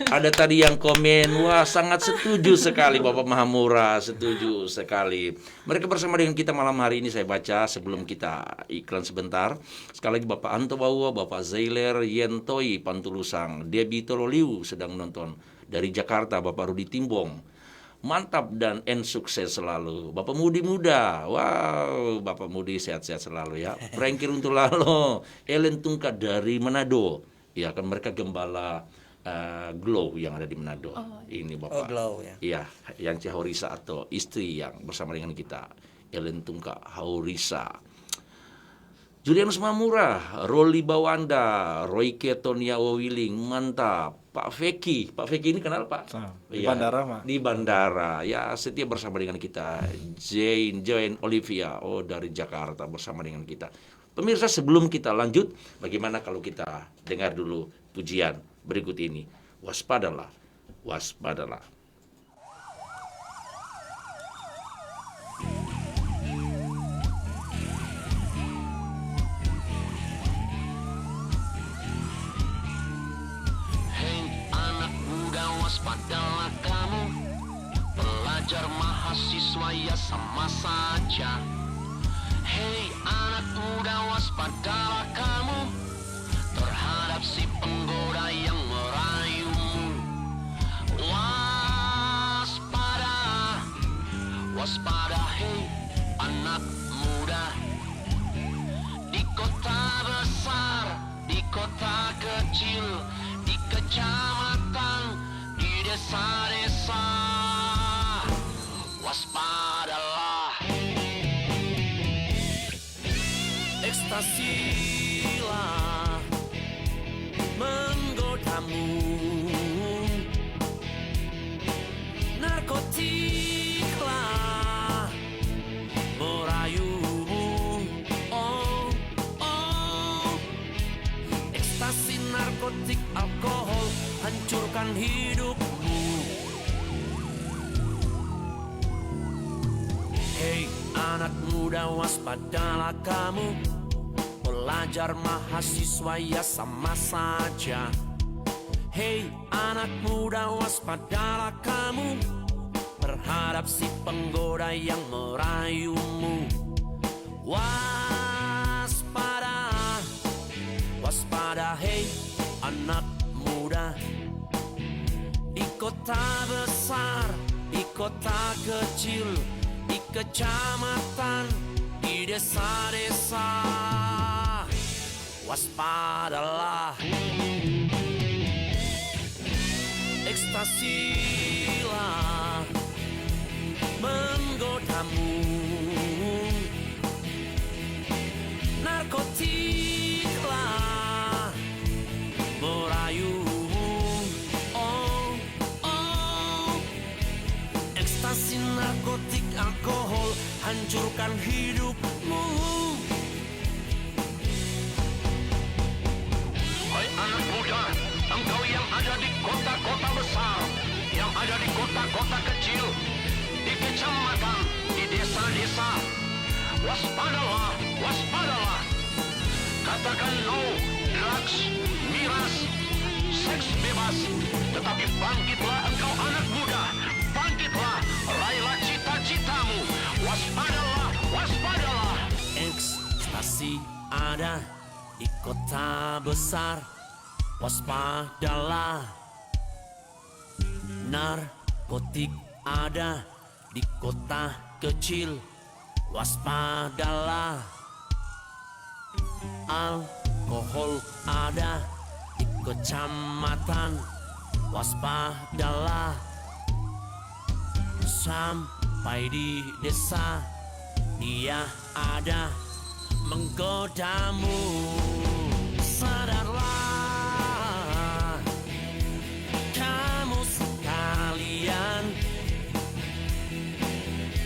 Speaker 1: Ada tadi yang komen, wah sangat setuju sekali Bapak Mahamura, setuju sekali. Mereka bersama dengan kita malam hari ini, saya baca sebelum kita iklan sebentar. Sekali lagi Bapak Anto Bawa, Bapak Zailer Yentoi Pantulusang, Debbie Toroliu sedang menonton. Dari Jakarta Bapak Rudi Timbong. Mantap dan sukses selalu. Bapak Mudi Muda. Wow, Bapak Mudi sehat-sehat selalu ya. Frankie Runtulalo, Ellen Tungka dari Manado. Ya kan mereka gembala Glow yang ada di Manado. Ini Bapak.
Speaker 2: Glow ya.
Speaker 1: Iya, yang Haurisa atau istri yang bersama dengan kita. Ellen Tungka Haurisa. Julianus Mamura, Roli Bawanda, Royke Tonia Wawiling, mantap. Pak Feki ini kenal Pak?
Speaker 4: Di bandara Pak.
Speaker 1: Di bandara, ya setia bersama dengan kita. Jane Olivia, dari Jakarta bersama dengan kita. Pemirsa, sebelum kita lanjut, bagaimana kalau kita dengar dulu pujian berikut ini. Waspadalah, waspadalah.
Speaker 5: Waspadalah kamu, pelajar mahasiswa ya sama saja. Hei anak muda, waspadalah kamu terhadap si penggoda yang merayumu. Waspada, waspada hei anak muda. Di kota besar, di kota kecil, di kecamatan, desa-desa, waspadalah. Ekstasilah menggodamu, narkotiklah merayumu. Ekstasi, narkotik, alkohol hancurkan hidupmu. Hei anak muda, waspadalah kamu, pelajar mahasiswa ya sama saja. Hei anak muda, waspadalah kamu terhadap si penggoda yang merayumu. Waspada, waspada hei anak muda. Di kota besar, di kota kecil, di kecamatan, di desa-desa, waspadalah. Ekstasilah menggodamu, narkotiklah merayumu. Ekstasi, narkotik, alkohol hancurkan hidupmu. Hai anak muda, engkau yang ada di kota-kota besar, yang ada di kota-kota kecil, di kecamatan, di desa-desa, waspadalah, waspadalah. Katakan no drugs, miras, seks bebas, tetapi bangkitlah engkau anak muda, bangkitlah, raihlah cita-citamu. Waspadalah, waspadalah. Ekstasi ada di kota besar, waspadalah. Narkotik ada di kota kecil, waspadalah. Alkohol ada di kecamatan, waspadalah. Sampai di desa, dia ada menggodamu. Sadarlah kamu sekalian,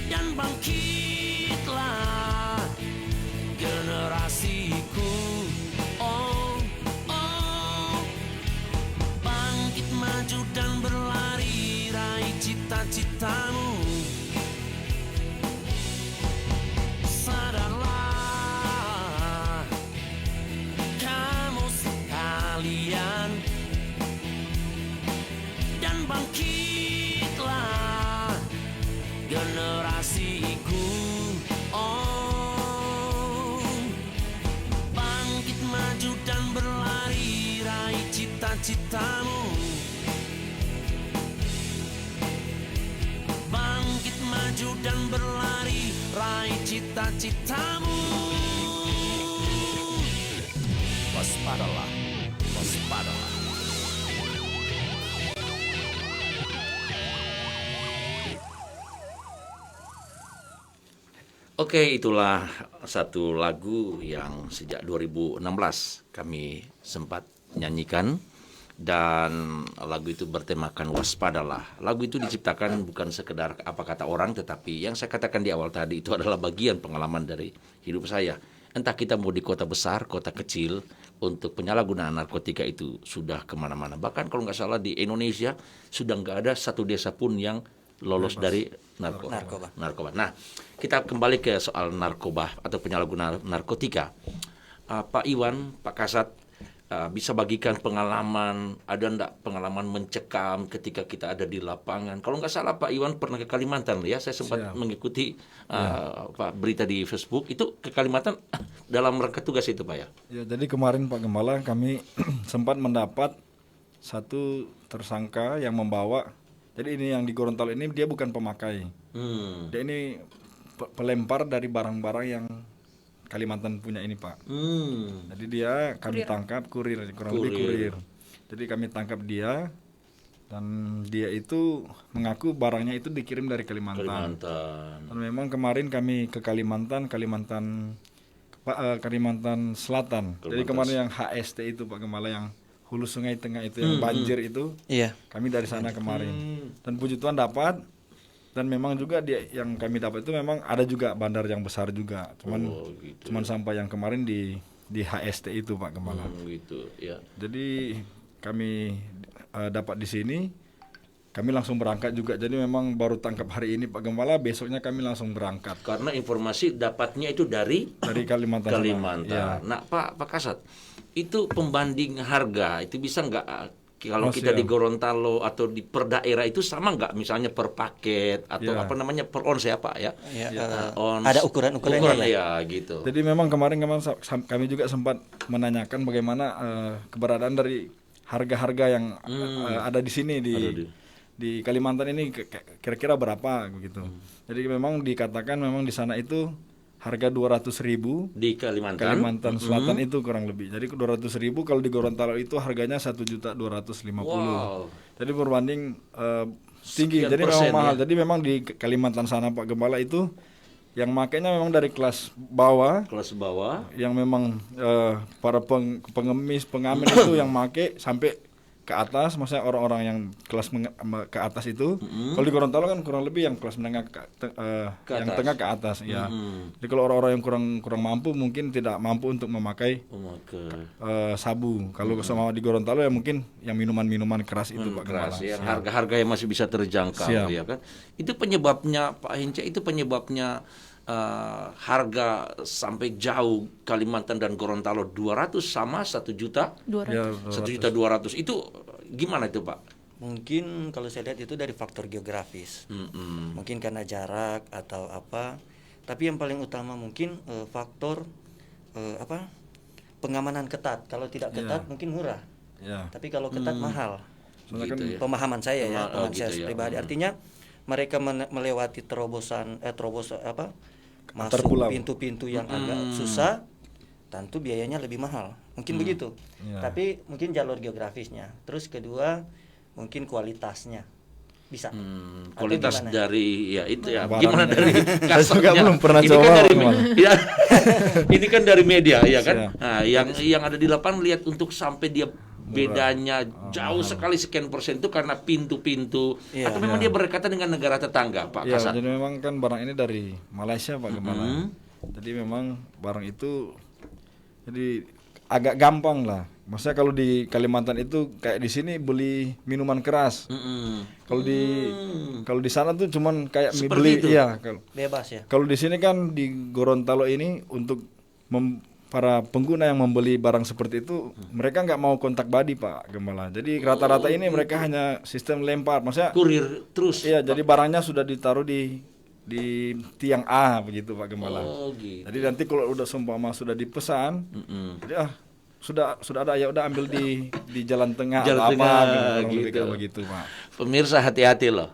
Speaker 5: dan bangkitlah generasiku. Bangkit, maju dan berlari, raih cita-citamu. Sadarlah cita-citamu. Bangkit maju dan berlari, raih cita-citamu. Waspadalah, waspadalah.
Speaker 1: Oke, itulah satu lagu yang sejak 2016 kami sempat nyanyikan, dan lagu itu bertemakan waspadalah. Lagu itu diciptakan bukan sekedar apa kata orang, tetapi yang saya katakan di awal tadi itu adalah bagian pengalaman dari hidup saya. Entah kita mau di kota besar, kota kecil, untuk penyalahgunaan narkotika itu sudah kemana-mana. Bahkan kalau nggak salah di Indonesia sudah nggak ada satu desa pun yang lolos dari narkoba. Nah, kita kembali ke soal narkoba atau penyalahgunaan narkotika. Pak Iwan, Pak Kasat, bisa bagikan pengalaman, ada enggak pengalaman mencekam ketika kita ada di lapangan? Kalau nggak salah Pak Iwan pernah ke Kalimantan ya, saya sempat mengikuti Pak berita di Facebook, itu ke Kalimantan dalam rangka tugas itu Pak ya?
Speaker 4: Ya, jadi kemarin Pak Gembala kami sempat mendapat satu tersangka yang membawa. Jadi ini yang di Gorontalo ini dia bukan pemakai. Dia ini pelempar dari barang-barang yang Kalimantan punya ini Pak. Jadi dia kami tangkap kurang lebih kurir. Jadi kami tangkap dia, dan dia itu mengaku barangnya itu dikirim dari Kalimantan. Dan memang kemarin kami ke Kalimantan Selatan. Jadi kemarin yang HST itu Pak Gembala, yang Hulu Sungai Tengah itu yang banjir itu, kami dari sana kemarin. Dan puji Tuhan dapat, dan memang juga dia yang kami dapat itu memang ada juga bandar yang besar juga, cuman sampai yang kemarin di HST itu Pak Gembala.
Speaker 1: Gitu ya.
Speaker 4: Jadi kami dapat di sini, kami langsung berangkat juga. Jadi memang baru tangkap hari ini Pak Gembala, besoknya kami langsung berangkat.
Speaker 1: Karena informasi dapatnya itu dari
Speaker 4: Kalimantan.
Speaker 1: Ya. Nah Pak Kasat, itu pembanding harga itu bisa nggak kalau kita di Gorontalo atau di per daerah itu sama nggak, misalnya per paket atau per ons ya Pak ya? Ons.
Speaker 2: Ada ukuran-ukurannya
Speaker 1: ya gitu.
Speaker 4: Jadi memang kemarin kami juga sempat menanyakan bagaimana keberadaan dari harga-harga yang ada di sini di Kalimantan ini kira-kira berapa begitu. Jadi memang dikatakan memang di sana itu harga 200.000
Speaker 1: di
Speaker 4: Kalimantan Selatan itu kurang lebih. Jadi 200.000, kalau di Gorontalo itu harganya 1.250.000.
Speaker 1: Wow.
Speaker 4: Jadi berbanding tinggi. Jadi memang mahal. Jadi memang di Kalimantan sana Pak Gembala itu yang makainya memang dari kelas bawah. Yang memang para pengamen itu yang make sampai ke atas, maksudnya orang-orang yang kelas ke atas itu. Kalau di Gorontalo kan kurang lebih yang kelas menengah yang tengah ke atas ya. Jadi kalau orang-orang yang kurang mampu mungkin tidak mampu untuk memakai sabu. Kalau sama di Gorontalo ya mungkin yang minuman-minuman keras itu Pak Gembala.
Speaker 1: Yang harga-harga yang masih bisa terjangkau ya kan. Itu penyebabnya Pak Hinca, itu penyebabnya harga sampai jauh Kalimantan dan Gorontalo 200 sama 1 juta 1.200.000 itu gimana itu Pak?
Speaker 2: Mungkin kalau saya lihat itu dari faktor geografis, mungkin karena jarak atau apa. Tapi yang paling utama mungkin faktor pengamanan ketat. Kalau tidak ketat mungkin murah, tapi kalau ketat mahal.
Speaker 1: Gitu ya.
Speaker 2: Pemahaman saya pribadi. Artinya mereka melewati terobosan masuk pintu-pintu yang agak susah, tentu biayanya lebih mahal, mungkin begitu. Tapi mungkin jalur geografisnya. Terus kedua mungkin kualitasnya bisa.
Speaker 1: Kualitas dari itu ya.
Speaker 4: Barang
Speaker 1: Gimana dari kasarnya?
Speaker 4: belum pernah
Speaker 1: Ini
Speaker 4: coba.
Speaker 1: kan dari ini kan dari media ya kan. Nah, yang ada di lapangan lihat untuk sampai dia bedanya jauh sekali sekian persen itu karena pintu-pintu atau memang dia berdekatan dengan negara tetangga Pak Kasat?
Speaker 4: Jadi memang kan barang ini dari Malaysia Pak Gembala. Jadi memang barang itu jadi agak gampang lah. Maksudnya kalau di Kalimantan itu kayak di sini beli minuman keras. Kalau di sana tuh cuman kayak
Speaker 1: seperti
Speaker 4: beli
Speaker 1: itu.
Speaker 2: Bebas ya.
Speaker 4: Kalau di sini kan di Gorontalo ini untuk para pengguna yang membeli barang seperti itu, mereka nggak mau kontak body Pak Gembala. Jadi rata-rata ini mereka hanya sistem lempar, maksudnya
Speaker 1: kurir terus.
Speaker 4: Iya, jadi barangnya sudah ditaruh di tiang A begitu Pak Gembala.
Speaker 1: Gitu.
Speaker 4: Jadi nanti kalau udah sudah dipesan, jadi sudah ada, ya udah ambil di jalan tengah
Speaker 1: Jalan
Speaker 4: atau
Speaker 1: tengah,
Speaker 4: apa kurang lebih
Speaker 1: gitu.
Speaker 4: kayak begitu Pak.
Speaker 1: Pemirsa hati-hati loh.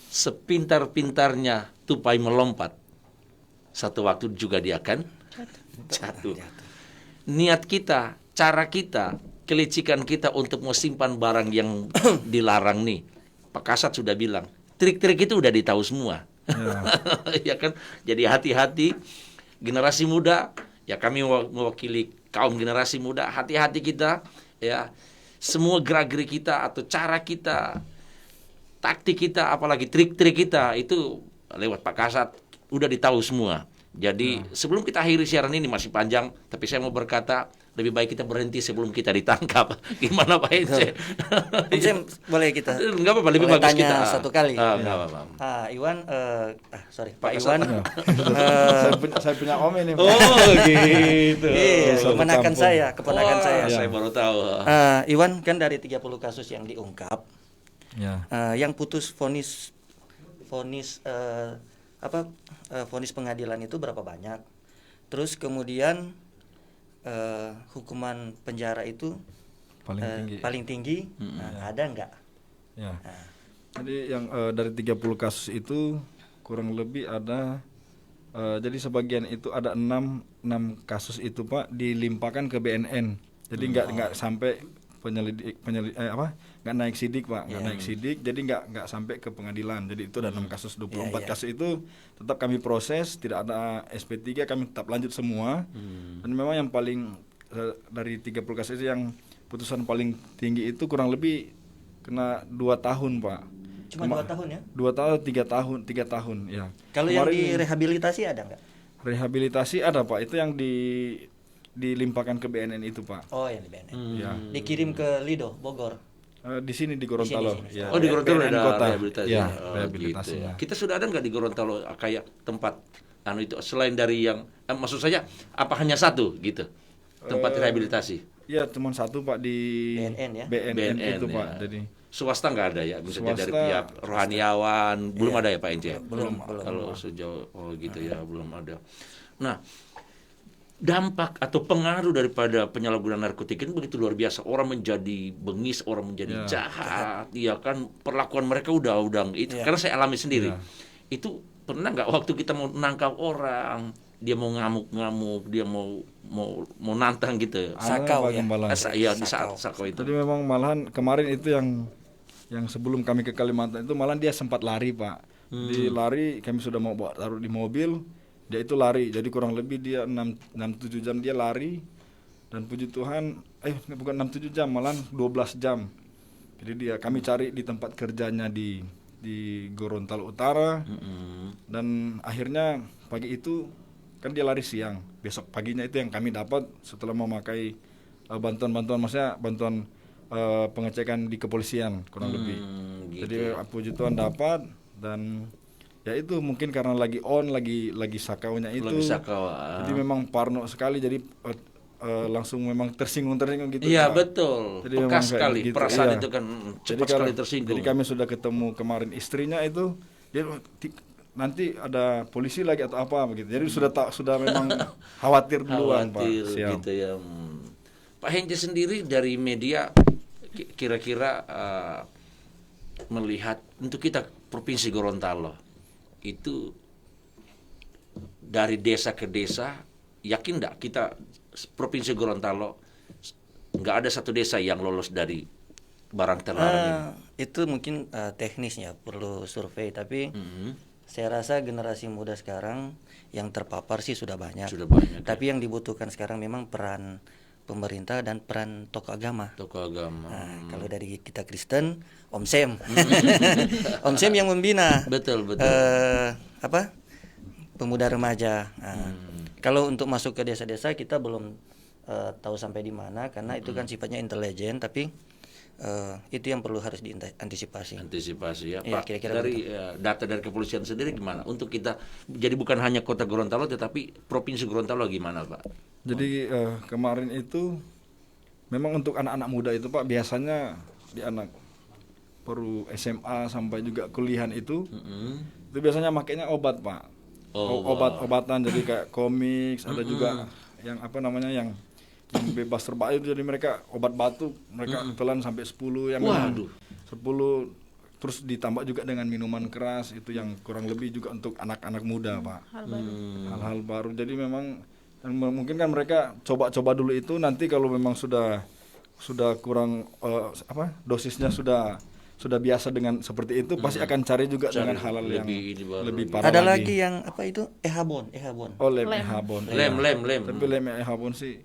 Speaker 1: Sepintar-pintarnya tupai melompat, satu waktu juga dia akan jatuh. Niat kita, cara kita, kelicikan kita untuk mau simpan barang yang dilarang nih, Pak Kasat sudah bilang, trik-trik itu udah ditahu semua. Ya kan? Jadi hati-hati generasi muda, ya kami mewakili kaum generasi muda, hati-hati kita ya. Semua gerak-gerik kita atau cara kita, taktik kita, apalagi trik-trik kita itu lewat Pak Kasat udah ditahu semua. Jadi sebelum kita akhiri siaran ini masih panjang, tapi saya mau berkata lebih baik kita berhenti sebelum kita ditangkap. Gimana Pak Ence?
Speaker 2: Ence, boleh kita?
Speaker 1: Enggak apa-apa, lebih
Speaker 2: boleh
Speaker 1: bagus
Speaker 2: tanya
Speaker 1: kita.
Speaker 2: satu kali.
Speaker 1: Enggak apa-apa.
Speaker 2: Iwan, sorry, Pak
Speaker 1: Kasat.
Speaker 2: Iwan.
Speaker 4: Saya punya om ini Pak.
Speaker 1: Oh gitu.
Speaker 2: Iya,
Speaker 4: satu
Speaker 2: keponakan
Speaker 4: kampung.
Speaker 2: saya, keponakan
Speaker 1: Wah,
Speaker 2: saya.
Speaker 1: saya baru tahu.
Speaker 2: Iwan, kan dari 30 kasus yang diungkap,
Speaker 4: Ya.
Speaker 2: yang putus vonis pengadilan itu berapa banyak? Terus kemudian hukuman penjara itu
Speaker 4: Paling tinggi.
Speaker 2: ada nggak?
Speaker 4: Ya. Jadi yang dari 30 kasus itu kurang lebih ada jadi sebagian itu ada 6 kasus itu Pak dilimpahkan ke BNN. Jadi nggak sampai nggak naik sidik Pak, nggak naik sidik, jadi nggak sampai ke pengadilan. Jadi itu ada 6 kasus, 24 kasus itu tetap kami proses, tidak ada SP3, kami tetap lanjut semua. Dan memang yang paling dari 30 kasus itu yang putusan paling tinggi itu kurang lebih kena 2 tahun Pak.
Speaker 2: Cuma 2 tahun ya?
Speaker 4: 2 tahun, 3 tahun ya.
Speaker 2: Kalau yang
Speaker 4: Kemarin
Speaker 2: direhabilitasi ada nggak?
Speaker 4: rehabilitasi ada Pak, itu yang dilimpahkan ke BNN itu Pak.
Speaker 2: Oh, yang di BNN.
Speaker 4: Ya.
Speaker 2: Dikirim ke Lido, Bogor.
Speaker 4: Di sini di Gorontalo.
Speaker 2: Di sini.
Speaker 4: Ya.
Speaker 1: Oh di Gorontalo
Speaker 4: BNN
Speaker 1: ada
Speaker 4: kota.
Speaker 1: rehabilitasi.
Speaker 4: Ya,
Speaker 1: Oh,
Speaker 4: rehabilitasinya.
Speaker 1: gitu. Kita sudah ada nggak di Gorontalo kayak tempat itu selain dari yang maksud saya apa hanya satu gitu tempat rehabilitasi?
Speaker 4: Ya, cuma satu Pak di
Speaker 2: BNN ya?
Speaker 4: BNN itu
Speaker 1: ya.
Speaker 4: Pak. Jadi
Speaker 1: Swasta nggak ada ya, misalnya dari
Speaker 4: Swasta,
Speaker 1: pihak rohaniawan belum ada ya Pak Ence?
Speaker 2: Belum.
Speaker 1: Kalau sejauh gitu ya belum ada. Nah, dampak atau pengaruh daripada penyalahgunaan narkotika ini begitu luar biasa. Orang menjadi bengis, orang menjadi jahat, ya kan perlakuan mereka udah itu. Karena saya alami sendiri. Itu pernah nggak waktu kita mau nangkap orang, dia mau ngamuk-ngamuk, dia mau nantang gitu.
Speaker 2: Sakau ya?
Speaker 1: Iya di saat sakau itu.
Speaker 4: Jadi memang malahan kemarin itu yang sebelum kami ke Kalimantan itu malahan dia sempat lari Pak. Di lari kami sudah mau bawa taruh di mobil, dia itu lari. Jadi kurang lebih dia 6-7 jam dia lari. Dan puji Tuhan, bukan 6-7 jam, malahan 12 jam. Jadi kami cari di tempat kerjanya di Gorontalo Utara. Dan akhirnya pagi itu kan dia lari siang. Besok paginya itu yang kami dapat setelah memakai bantuan-bantuan, maksudnya bantuan pengecekan di kepolisian kurang lebih.
Speaker 1: Gitu.
Speaker 4: Jadi puji Tuhan dapat, dan ya itu mungkin karena lagi sakaunya itu.
Speaker 1: Lagi sakau.
Speaker 4: Jadi memang parno sekali, jadi langsung memang tersinggung gitu.
Speaker 1: Iya
Speaker 4: Pak.
Speaker 1: betul.
Speaker 4: Jadi
Speaker 1: Pekas
Speaker 4: memang kayak
Speaker 1: sekali
Speaker 4: gitu,
Speaker 1: perasaan
Speaker 4: iya.
Speaker 1: itu kan
Speaker 4: Jadi
Speaker 1: cepat sekali tersinggung.
Speaker 4: Jadi kami sudah ketemu kemarin istrinya itu, dia nanti ada polisi lagi atau apa begitu. Jadi sudah memang khawatir duluan Pak.
Speaker 1: Khawatir
Speaker 4: Siap.
Speaker 1: gitu ya. Pak Hence sendiri dari media kira-kira melihat untuk kita Provinsi Gorontalo itu dari desa ke desa, yakin nggak kita Provinsi Gorontalo nggak ada satu desa yang lolos dari barang terlarang ini?
Speaker 2: Itu mungkin teknisnya perlu survei, tapi saya rasa generasi muda sekarang yang terpapar sih sudah banyak.
Speaker 1: Sudah banyak.
Speaker 2: Tapi yang dibutuhkan sekarang memang peran pemerintah dan peran tokoh agama.
Speaker 1: Tokoh agama.
Speaker 2: Nah, kalau dari kita Kristen, Om Sem, Om Sem yang membina.
Speaker 1: Betul.
Speaker 2: Pemuda remaja. Nah, kalau untuk masuk ke desa-desa kita belum tahu sampai di mana, karena itu kan sifatnya intelijen, tapi itu yang harus diantisipasi.
Speaker 1: Antisipasi ya,
Speaker 2: Iya,
Speaker 1: Pak.
Speaker 2: kira-kira
Speaker 1: Dari data dari kepolisian sendiri gimana? Untuk kita jadi bukan hanya Kota Gorontalo tetapi Provinsi Gorontalo gimana, Pak?
Speaker 4: Jadi kemarin itu memang untuk anak-anak muda itu Pak, biasanya di anak baru SMA sampai juga kuliahan itu biasanya makainya obat Pak. Obat-obatan, jadi kayak komik, ada juga yang yang yang bebas terbang itu, jadi mereka obat batuk mereka telan sampai 10 yang
Speaker 1: Waduh.
Speaker 4: 10, terus ditambah juga dengan minuman keras itu yang kurang lebih juga untuk anak-anak muda Pak.
Speaker 3: Hal baru.
Speaker 4: Hal-hal baru, jadi memang mungkin kan mereka coba-coba dulu itu, nanti kalau memang sudah kurang dosisnya sudah biasa dengan seperti itu, pasti akan cari juga dengan hal-hal yang
Speaker 1: ini baru
Speaker 4: lebih
Speaker 1: lagi.
Speaker 4: parah
Speaker 2: Ada
Speaker 4: lagi.
Speaker 2: lagi yang apa itu? Ehabon.
Speaker 4: Oh, lem
Speaker 3: Lem.
Speaker 4: Ehabon.
Speaker 1: Lem.
Speaker 4: Tapi lem Ehabon sih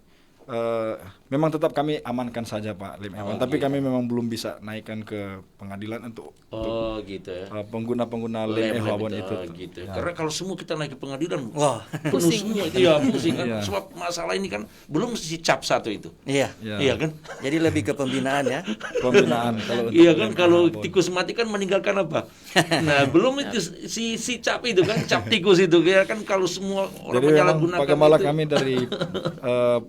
Speaker 4: memang tetap kami amankan saja Pak, lem Ehabon. Tapi kami memang belum bisa naikkan ke pengadilan untuk
Speaker 1: Oh gitu ya.
Speaker 4: pengguna lem Ehabon itu.
Speaker 1: Gitu. Karena kalau semua kita naik ke pengadilan,
Speaker 2: Wah,
Speaker 1: penuh
Speaker 3: Pusing.
Speaker 1: semua itu ya, pusing kan.
Speaker 4: Iya.
Speaker 1: Sebab masalah ini kan belum si cap satu itu.
Speaker 2: iya.
Speaker 4: Ya.
Speaker 1: Iya kan?
Speaker 2: Jadi lebih ke pembinaan ya.
Speaker 4: Pembinaan kalau untuk
Speaker 1: Iya kan,
Speaker 4: lem
Speaker 1: kalau
Speaker 4: Ehabon.
Speaker 1: tikus mati kan meninggalkan apa? Nah, belum itu si cap itu kan, cap tikus itu ya kan, kalau semua orang
Speaker 4: Jadi memang
Speaker 1: menyalahgunakan
Speaker 4: Pak Gembala
Speaker 1: itu.
Speaker 4: kami dari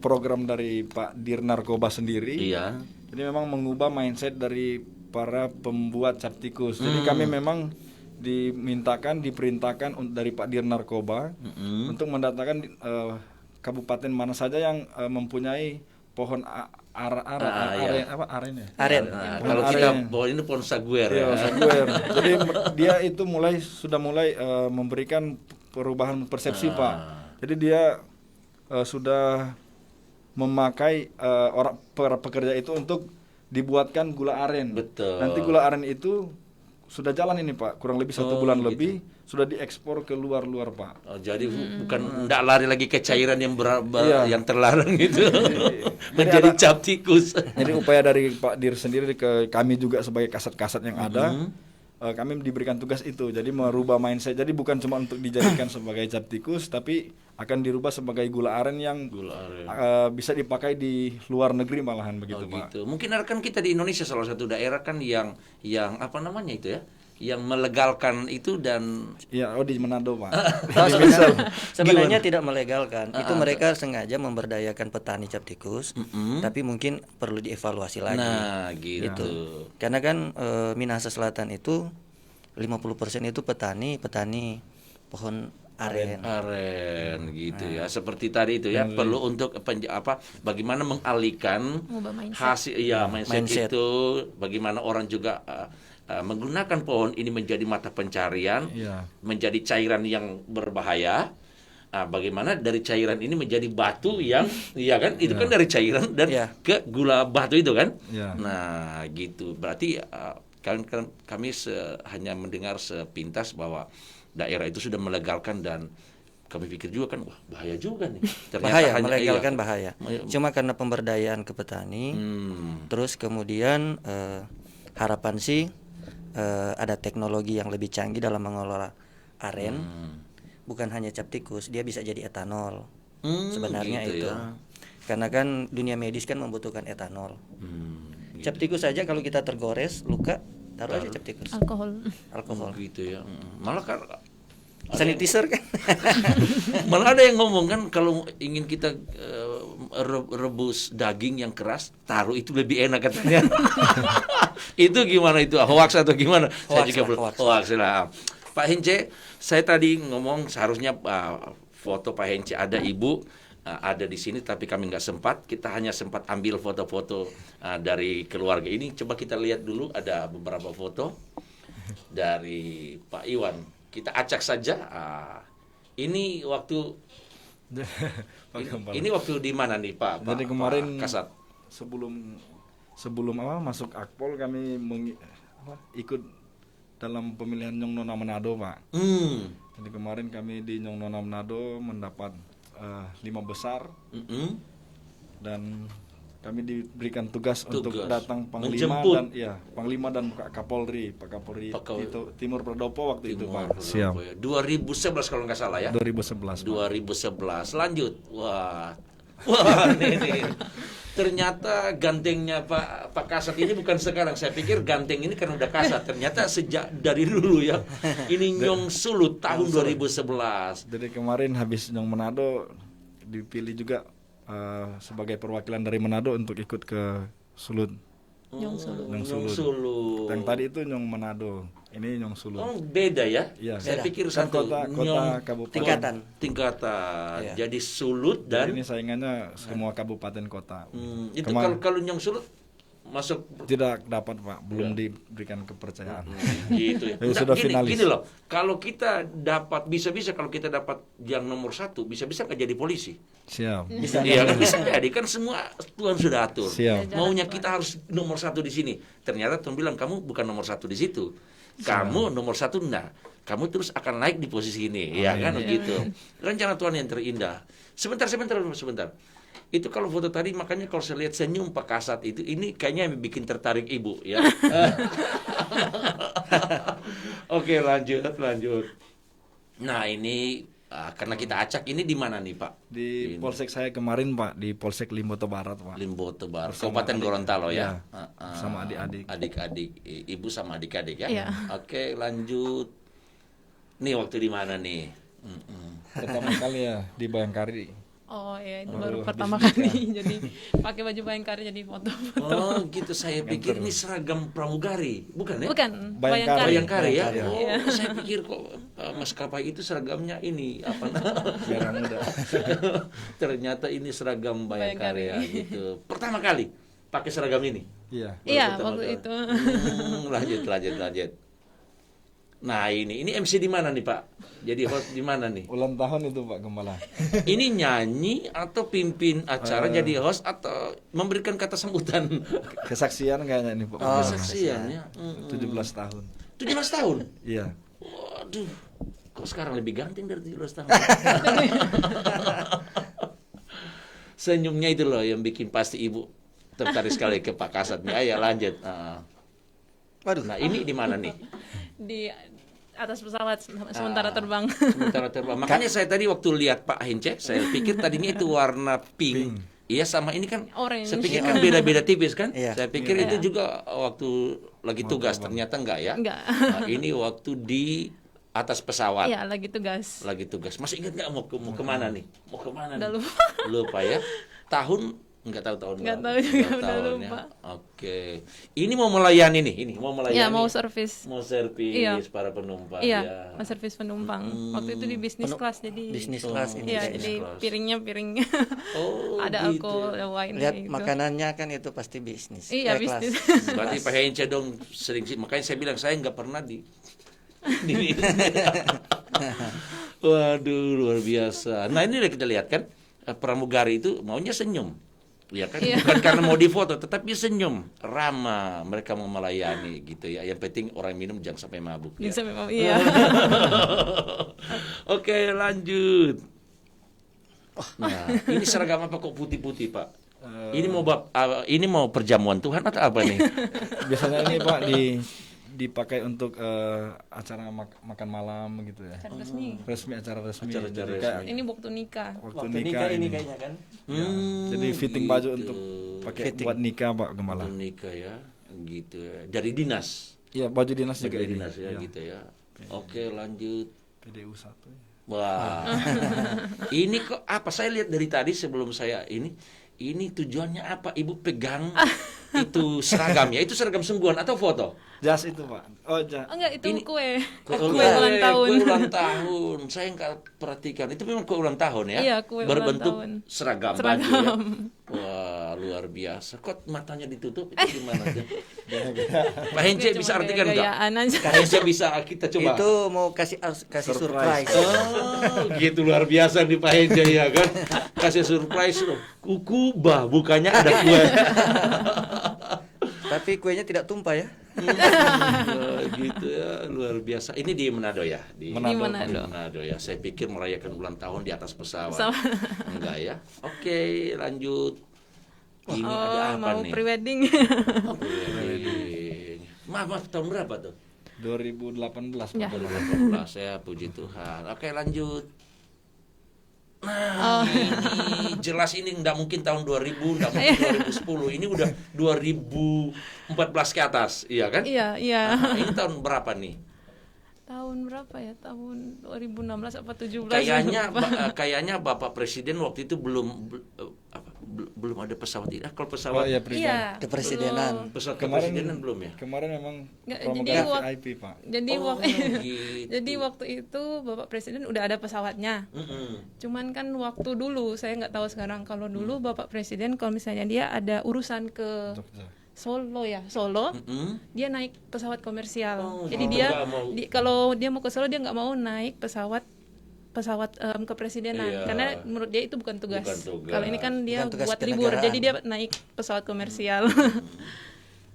Speaker 4: program dari Pak Dir Narkoba sendiri.
Speaker 1: Iya.
Speaker 4: Ini memang mengubah mindset dari para pembuat cap tikus. Jadi kami memang diperintahkan dari Pak Dir Narkoba untuk mendatangkan kabupaten mana saja yang mempunyai pohon aren ya.
Speaker 2: Aren.
Speaker 1: Nah,
Speaker 4: Pohon
Speaker 1: kalau kita
Speaker 4: aren.
Speaker 1: bawa ini pohon saguer
Speaker 4: Iya,
Speaker 1: ya.
Speaker 4: saguer. Jadi dia itu sudah mulai memberikan perubahan persepsi Pak. Jadi dia sudah memakai para pekerja itu untuk dibuatkan gula aren.
Speaker 1: Betul.
Speaker 4: Nanti gula aren itu sudah jalan ini Pak, kurang lebih 1 bulan lebih sudah diekspor ke luar Pak.
Speaker 1: Oh, jadi bukan ndak lari lagi ke cairan yang
Speaker 4: Iya.
Speaker 1: yang terlarang itu.
Speaker 4: Jadi
Speaker 1: Menjadi
Speaker 4: ada-
Speaker 1: cap tikus.
Speaker 4: Jadi upaya dari Pak Dir sendiri ke kami juga sebagai kasat-kasat yang ada, kami diberikan tugas itu. Jadi merubah mindset. Jadi bukan cuma untuk dijadikan sebagai cap tikus, tapi akan dirubah sebagai gula aren yang
Speaker 1: Gula aren.
Speaker 4: bisa dipakai di luar negeri malahan
Speaker 1: Oh
Speaker 4: begitu Pak.
Speaker 1: gitu. Mungkin kan kita di Indonesia salah satu daerah kan yang apa namanya itu ya? Yang melegalkan itu dan
Speaker 4: Iya, di Manado Pak.
Speaker 2: Oh, sebenarnya tidak melegalkan. Itu mereka sengaja memberdayakan petani cap tikus, tapi mungkin perlu dievaluasi lagi.
Speaker 1: nah gitu.
Speaker 2: Karena kan Minahasa Selatan itu 50% itu petani pohon aren.
Speaker 1: Aren gitu ya. Seperti tadi itu ya, perlu untuk bagaimana mengalihkan
Speaker 3: Mengubah mindset.
Speaker 1: hasil mindset itu, bagaimana orang juga menggunakan pohon ini menjadi mata pencarian,
Speaker 4: Iya.
Speaker 1: menjadi cairan yang berbahaya. Bagaimana dari cairan ini menjadi batu yang, iya kan, itu kan dari cairan dan
Speaker 2: Iya.
Speaker 1: ke gula batu itu kan.
Speaker 4: Iya.
Speaker 1: Nah, gitu. Berarti kami hanya mendengar sepintas bahwa daerah itu sudah melegalkan dan kami pikir juga kan, wah bahaya juga nih.
Speaker 2: Bahaya,
Speaker 1: hanya-
Speaker 2: melegalkan
Speaker 1: iya.
Speaker 2: bahaya. Cuma karena pemberdayaan ke petani, terus kemudian harapan sih ada teknologi yang lebih canggih dalam mengelola aren. Bukan hanya cap tikus, dia bisa jadi etanol. Sebenarnya
Speaker 1: gitu
Speaker 2: itu.
Speaker 1: ya.
Speaker 2: Karena kan dunia medis kan membutuhkan etanol. Cap tikus saja kalau kita tergores, luka, taruh aja cap tikus.
Speaker 3: Alkohol.
Speaker 2: Alkohol.
Speaker 1: Gitu ya. Malah kan
Speaker 2: Sanitizer kan.
Speaker 1: malah ada yang ngomong kan, kalau ingin kita rebus daging yang keras, taruh itu lebih enak katanya. Itu gimana itu? Hoax atau gimana? Saya
Speaker 2: Hoax
Speaker 1: juga
Speaker 2: lah,
Speaker 1: belum
Speaker 2: hoax.
Speaker 1: hoax lah. Pak Hence, saya tadi ngomong seharusnya foto Pak Hence ada ibu ada di sini, tapi kami nggak sempat. Kita hanya sempat ambil foto-foto dari keluarga ini. Coba kita lihat dulu, ada beberapa foto dari Pak Iwan. Kita acak saja. Ini waktu
Speaker 4: Pak Gembala.
Speaker 1: ini waktu di mana nih Pak?
Speaker 4: Jadi
Speaker 1: Pak
Speaker 4: kemarin
Speaker 1: Kasat.
Speaker 4: sebelum masuk Akpol kami ikut dalam pemilihan Nyong Nona Manado Pak. Jadi kemarin kami di Nyong Nona Manado mendapat 5 besar dan kami diberikan tugas untuk datang Panglima
Speaker 1: Menjemput.
Speaker 4: dan Panglima dan Pak Kapolri itu Timur Pradopo waktu itu Pak. Siap.
Speaker 1: 2011 kalau nggak salah ya.
Speaker 4: 2011. Pak.
Speaker 1: 2011. Lanjut. Wah, ini. Ternyata gantengnya Pak Kasat ini bukan sekarang. Saya pikir ganteng ini karena udah kasat. Ternyata sejak dari dulu ya. Ini Nyong Sulut tahun 2011.
Speaker 4: Jadi kemarin habis Nyong Manado dipilih juga sebagai perwakilan dari Manado untuk ikut ke Sulut.
Speaker 3: Nyong Sulut.
Speaker 4: Nyong
Speaker 1: Nyong
Speaker 4: Sulut.
Speaker 1: Sulut.
Speaker 4: Yang tadi itu Nyong Manado. Ini Nyong Sulut.
Speaker 1: Oh, beda ya?
Speaker 4: Iya.
Speaker 1: Saya
Speaker 2: Beda.
Speaker 1: pikir
Speaker 4: Kan
Speaker 1: satu
Speaker 4: kota
Speaker 1: Nyong
Speaker 4: kabupaten.
Speaker 2: Tingkatan. Iya.
Speaker 1: Jadi Sulut
Speaker 4: Dan
Speaker 1: dan
Speaker 4: ini saingannya semua kabupaten kota.
Speaker 1: itu
Speaker 4: Kemar-
Speaker 1: kalau Nyong Sulut masuk
Speaker 4: Tidak dapat Pak, belum diberikan kepercayaan.
Speaker 1: gitu ya.
Speaker 4: Ya, sudah finalis.
Speaker 1: Gini loh, kalau kita dapat bisa-bisa kalau kita dapat yang nomor 1 bisa-bisa nggak jadi polisi.
Speaker 4: Siap.
Speaker 1: Iya kan bisa jadi kan semua Tuhan sudah atur.
Speaker 4: Siap.
Speaker 1: Maunya kita harus nomor 1 di sini. Ternyata Tuhan bilang kamu bukan nomor 1 di situ. Kamu nomor 1 nah. Kamu terus akan naik di posisi ini, ya kan begitu. Rencana Tuhan yang terindah. Sebentar. Itu kalau foto tadi makanya kalau saya lihat senyum Pak Kasat itu ini kayaknya yang bikin tertarik Ibu ya. Oke, lanjut. Nah, ini karena kita acak ini di mana nih, Pak?
Speaker 4: Di polsek saya kemarin Pak, di Polsek Limboto Barat Pak.
Speaker 1: Limboto Barat,
Speaker 4: Bersama
Speaker 1: Kabupaten
Speaker 4: adik-
Speaker 1: Gorontalo ya.
Speaker 4: ya, sama adik-adik.
Speaker 1: Adik-adik, Ibu sama adik-adik ya.
Speaker 3: Iya.
Speaker 1: Oke, lanjut. Nih waktu di mana nih?
Speaker 4: Pertama kali ya di Bayangkari.
Speaker 3: Oh ya, itu
Speaker 4: Baru
Speaker 3: baru
Speaker 4: habis
Speaker 3: pertama
Speaker 4: nikah.
Speaker 3: kali jadi pakai baju Bayangkari jadi foto.
Speaker 1: Oh, gitu saya pikir ini seragam pramugari, bukan ya?
Speaker 3: Bukan,
Speaker 4: Bayangkari.
Speaker 1: Bayangkari ya.
Speaker 4: Bayangkari,
Speaker 1: Oh,
Speaker 3: Iya.
Speaker 1: saya pikir kok maskapai itu seragamnya ini apa namanya?
Speaker 4: Merah muda.
Speaker 1: Ternyata ini seragam Bayangkari ya
Speaker 3: Bayangkari.
Speaker 1: gitu. Pertama kali pakai seragam ini.
Speaker 4: Iya.
Speaker 3: Iya,
Speaker 1: Pertama
Speaker 3: waktu
Speaker 1: kali.
Speaker 3: itu.
Speaker 1: Lanjut. Nah, ini MC di mana nih, Pak? Jadi host di mana nih?
Speaker 4: Ulang tahun itu Pak Gembala.
Speaker 1: Ini nyanyi atau pimpin acara jadi host atau memberikan kata sambutan?
Speaker 4: Kesaksian kayaknya ini Pak.
Speaker 1: Kesaksian ya.
Speaker 4: 17 tahun.
Speaker 1: 17 tahun.
Speaker 4: Iya.
Speaker 1: Waduh. Kok sekarang lebih ganteng dari 17 tahun? Senyumnya itu loh yang bikin pasti Ibu tertarik sekali ke Pak Kasat nih. Ayo lanjut.
Speaker 2: Waduh.
Speaker 1: Nah, ini di mana nih?
Speaker 3: Di atas pesawat sementara terbang.
Speaker 1: Sementara terbang. Makanya saya tadi waktu lihat Pak Hence, saya pikir tadinya itu warna pink. Iya sama ini kan.
Speaker 3: Orange.
Speaker 1: Saya pikir kan beda-beda tipis kan.
Speaker 2: Iya.
Speaker 1: Saya pikir
Speaker 3: Iya.
Speaker 1: itu juga waktu lagi tugas. Ternyata enggak ya.
Speaker 3: Enggak.
Speaker 1: Nah, ini waktu di atas pesawat.
Speaker 3: Iya, lagi tugas.
Speaker 1: Lagi tugas. Masih ingat nggak mau kemana nih? Mau kemana?
Speaker 3: Udah
Speaker 1: nih?
Speaker 3: lupa.
Speaker 1: Lupa ya. Tahun nggak tahu tahun
Speaker 3: Nggak
Speaker 1: berapa?
Speaker 3: tahu juga,
Speaker 1: Nggak
Speaker 3: udah
Speaker 1: tahun ya.
Speaker 3: lupa.
Speaker 1: Oke. Ini mau melayani nih. Ini mau melayani.
Speaker 3: Iya, mau servis.
Speaker 1: Mau servis
Speaker 3: Iya.
Speaker 1: para penumpang.
Speaker 3: Iya,
Speaker 1: ya.
Speaker 3: mau servis penumpang. Waktu itu di bisnis kelas jadi
Speaker 2: Bisnis kelas ini.
Speaker 3: Iya,
Speaker 1: bisnis
Speaker 3: jadi
Speaker 1: kelas.
Speaker 3: piring
Speaker 1: Oh,
Speaker 3: ada
Speaker 1: gitu.
Speaker 3: alkohol, ada wine
Speaker 2: Lihat
Speaker 3: gitu.
Speaker 2: makanannya kan itu pasti bisnis.
Speaker 3: Iya,
Speaker 2: Kelas.
Speaker 3: bisnis.
Speaker 1: Berarti Pak Hence dong sering sih. Makanya saya bilang saya nggak pernah di. Waduh, luar biasa. Nah, ini kita lihat kan pramugari itu maunya senyum. Ya kan,
Speaker 3: Iya.
Speaker 1: bukan karena mau difoto, tetapi senyum, ramah, mereka mau melayani gitu ya. Yang penting orang minum jangan sampai mabuk. Ya.
Speaker 3: Bisa memang iya.
Speaker 1: Oke, lanjut. Nah, ini seragam apa kok putih-putih, Pak? Ini mau perjamuan Tuhan atau apa nih?
Speaker 4: Biasanya ini Pak dipakai untuk acara makan malam gitu ya.
Speaker 3: Acara resmi.
Speaker 4: Acara resmi.
Speaker 1: Acara
Speaker 4: Jadi
Speaker 1: resmi.
Speaker 4: kayak
Speaker 3: Ini waktu nikah.
Speaker 4: waktu nikah
Speaker 2: ini
Speaker 4: ini.
Speaker 2: kayaknya kan.
Speaker 4: Jadi fitting baju
Speaker 1: gitu.
Speaker 4: untuk pakai
Speaker 2: Fitting.
Speaker 4: buat nikah Pak Gembala.
Speaker 1: Untuk nikah ya, gitu ya. Dari dinas.
Speaker 4: Iya, baju dinas juga
Speaker 1: Dari
Speaker 4: ini.
Speaker 1: dinas ya, gitu ya. Oke, lanjut.
Speaker 4: PDU 1 ya.
Speaker 1: Wah, ini kok apa? Saya lihat dari tadi sebelum saya ini tujuannya apa? Ibu pegang itu seragam ya? Itu seragam sungguhan atau foto?
Speaker 4: Jas itu Pak. Oh, jas.
Speaker 3: Oh enggak, itu
Speaker 1: Ini-
Speaker 3: kue.
Speaker 1: Kue
Speaker 3: ulang tahun.
Speaker 1: Kue ulang tahun. Saya nggak perhatikan. Itu memang kue ulang tahun ya?
Speaker 3: Iya, kue ulang
Speaker 1: Berbentuk
Speaker 3: tahun.
Speaker 1: seragam, baju ya. Wah, luar biasa. Kok matanya ditutup? Itu gimana? Pak Hence
Speaker 3: Cuma
Speaker 1: bisa artikan nggak?
Speaker 3: gaya-gayaan aja.
Speaker 1: Pak Hence bisa kita coba.
Speaker 2: Itu mau kasih surprise.
Speaker 1: Oh, gitu luar biasa nih Pak Hence ya kan. Kasih surprise loh. Kuku bukannya ada kue.
Speaker 2: Tapi kuenya tidak tumpah ya.
Speaker 1: Wah, gitu ya, luar biasa. Ini di Manado ya? Di
Speaker 3: Manado.
Speaker 1: Di Manado ya. Saya pikir merayakan ulang tahun di atas pesawat.
Speaker 3: Pesawat.
Speaker 1: Enggak ya? Oke, lanjut. Ini ada apa
Speaker 3: mau
Speaker 1: nih?
Speaker 3: prewedding.
Speaker 1: Wedding. Maaf, tahun berapa tuh?
Speaker 4: 2018 Pak.
Speaker 3: Ya.
Speaker 1: 2018 ya, puji Tuhan. Oke, lanjut. Nah, ini jelas ini nggak mungkin tahun 2000, nggak mungkin 2010. Ini udah 2014 ke atas, iya kan?
Speaker 3: Iya, iya.
Speaker 1: Nah, ini tahun berapa nih?
Speaker 3: Tahun berapa ya? Tahun 2016 apa 17?
Speaker 1: Kayaknya
Speaker 3: Lupa.
Speaker 1: kayaknya Bapak Presiden waktu itu belum ada pesawat ini. Kalau
Speaker 4: Oh
Speaker 1: pesawat
Speaker 4: iya, pribadi.
Speaker 3: Iya.
Speaker 2: Kepresidenan.
Speaker 1: pesawat
Speaker 4: Kemarin
Speaker 1: kepresidenan belum ya?
Speaker 4: Kemarin memang
Speaker 3: Nggak,
Speaker 4: pramugari
Speaker 3: jadi
Speaker 4: VIP, Pak.
Speaker 3: Jadi
Speaker 1: Oh, gitu.
Speaker 3: jadi waktu itu Bapak Presiden udah ada pesawatnya. Cuman kan waktu dulu saya nggak tahu sekarang. Kalau dulu Bapak Presiden kalau misalnya dia ada urusan ke
Speaker 4: Jogja.
Speaker 3: Solo ya, Solo, dia naik pesawat komersial.
Speaker 1: Oh,
Speaker 3: Jadi
Speaker 1: gitu,
Speaker 3: dia
Speaker 1: nggak mau.
Speaker 3: kalau dia mau ke Solo dia nggak mau naik pesawat kepresidenan
Speaker 1: Iya.
Speaker 3: karena menurut dia itu bukan tugas.
Speaker 1: Bukan tugas.
Speaker 3: Kalau ini kan dia
Speaker 2: Bukan tugas
Speaker 3: buat libur,
Speaker 2: kenegaraan.
Speaker 3: jadi dia naik pesawat komersial.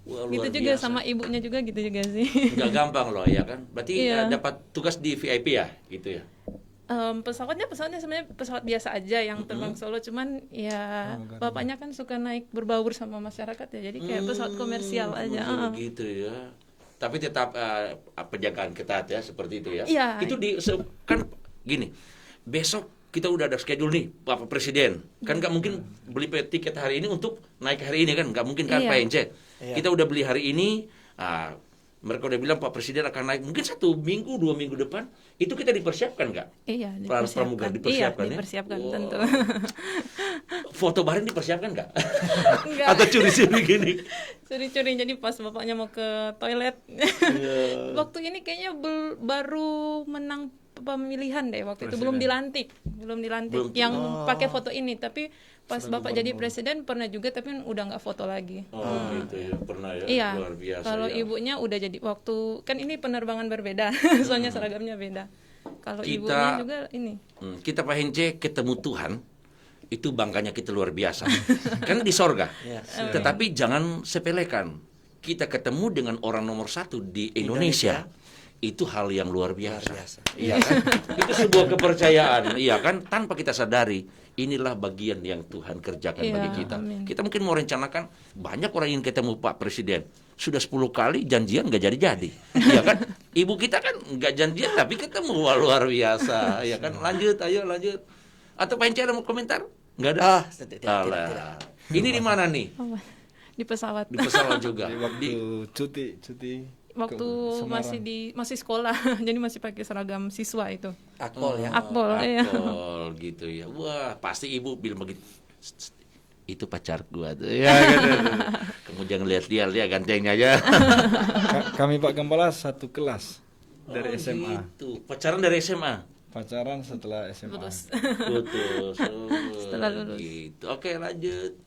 Speaker 1: Wah,
Speaker 3: Gitu
Speaker 1: luar
Speaker 3: juga
Speaker 1: biasa.
Speaker 3: sama ibunya juga gitu juga sih.
Speaker 1: Nggak gampang loh ya kan. Berarti
Speaker 3: Iya.
Speaker 1: dapat tugas di VIP ya, gitu ya.
Speaker 3: Pesawatnya sebenarnya pesawat biasa aja yang terbang Solo, cuman ya bapaknya kan suka naik berbaur sama masyarakat ya, jadi kayak pesawat komersial aja.
Speaker 1: Gitu ya. Tapi tetap penjagaan ketat ya, seperti itu ya.
Speaker 3: Iya.
Speaker 1: Itu kan gini. Besok kita udah ada schedule nih, Bapak Presiden. Kan nggak mungkin beli tiket hari ini untuk naik hari ini kan, nggak mungkin kan
Speaker 3: Iya.
Speaker 1: Pak Ence.
Speaker 2: Iya.
Speaker 1: Kita udah beli hari ini. Mereka udah bilang Pak Presiden akan naik mungkin 1 minggu 2 minggu depan. Itu kita dipersiapkan nggak?
Speaker 3: Iya,
Speaker 1: Pramugari dipersiapkan ya?
Speaker 3: Iya, dipersiapkan
Speaker 1: Wow.
Speaker 3: tentu.
Speaker 1: Foto bareng dipersiapkan nggak?
Speaker 3: Enggak.
Speaker 1: Atau curi-curi gini?
Speaker 3: Curi-curi, jadi pas bapaknya mau ke toilet.
Speaker 1: Iya.
Speaker 3: Waktu ini kayaknya baru menang pemilihan deh waktu itu, belum dilantik
Speaker 1: Belum.
Speaker 3: yang pakai foto ini, tapi pas bapak jadi presiden pernah juga tapi udah nggak foto lagi.
Speaker 1: Oh gitu ya, pernah ya.
Speaker 3: Iya,
Speaker 1: Luar biasa
Speaker 3: kalau
Speaker 1: ya.
Speaker 3: ibunya udah jadi waktu kan ini penerbangan berbeda, soalnya seragamnya beda. Kalau ibunya juga ini.
Speaker 1: Kita Pak Hence ketemu Tuhan, itu bangkanya kita luar biasa. Kan di sorga. Tetapi jangan sepelekan. Kita ketemu dengan orang nomor 1 di Indonesia. Itu hal yang luar biasa. Iya kan? Itu sebuah kepercayaan, iya kan? Tanpa kita sadari, inilah bagian yang Tuhan kerjakan
Speaker 3: Iya,
Speaker 1: bagi kita.
Speaker 3: amin.
Speaker 1: Kita mungkin mau rencanakan banyak orang ingin ketemu Pak Presiden. Sudah 10 kali janjian nggak jadi-jadi. Iya kan? Ibu kita kan nggak janjian tapi ketemu. Wah, luar biasa. Iya kan? Lanjut, ayo lanjut. Atau Pak Hence ada mau komentar? Nggak ada?
Speaker 2: Tidak.
Speaker 1: Alah. Ini di mana nih?
Speaker 3: Oh, di pesawat.
Speaker 1: Di pesawat juga.
Speaker 4: Di waktu cuti
Speaker 3: Waktu
Speaker 4: Semarang.
Speaker 3: masih sekolah, jadi masih pakai seragam siswa itu.
Speaker 2: Akpol ya.
Speaker 3: Akpol, iya.
Speaker 1: Akpol gitu ya. Wah, pasti ibu bilang begitu. Itu pacar gua tuh. Ya, gitu. Kamu jangan lihat dia gantengnya aja.
Speaker 4: Kami Pak Gembala satu kelas dari SMA.
Speaker 1: Gitu. Pacaran dari SMA.
Speaker 4: Pacaran setelah SMA.
Speaker 3: Lulus.
Speaker 1: Putus. Oh,
Speaker 3: Setelah lulus.
Speaker 1: Gitu. Oke, lanjut.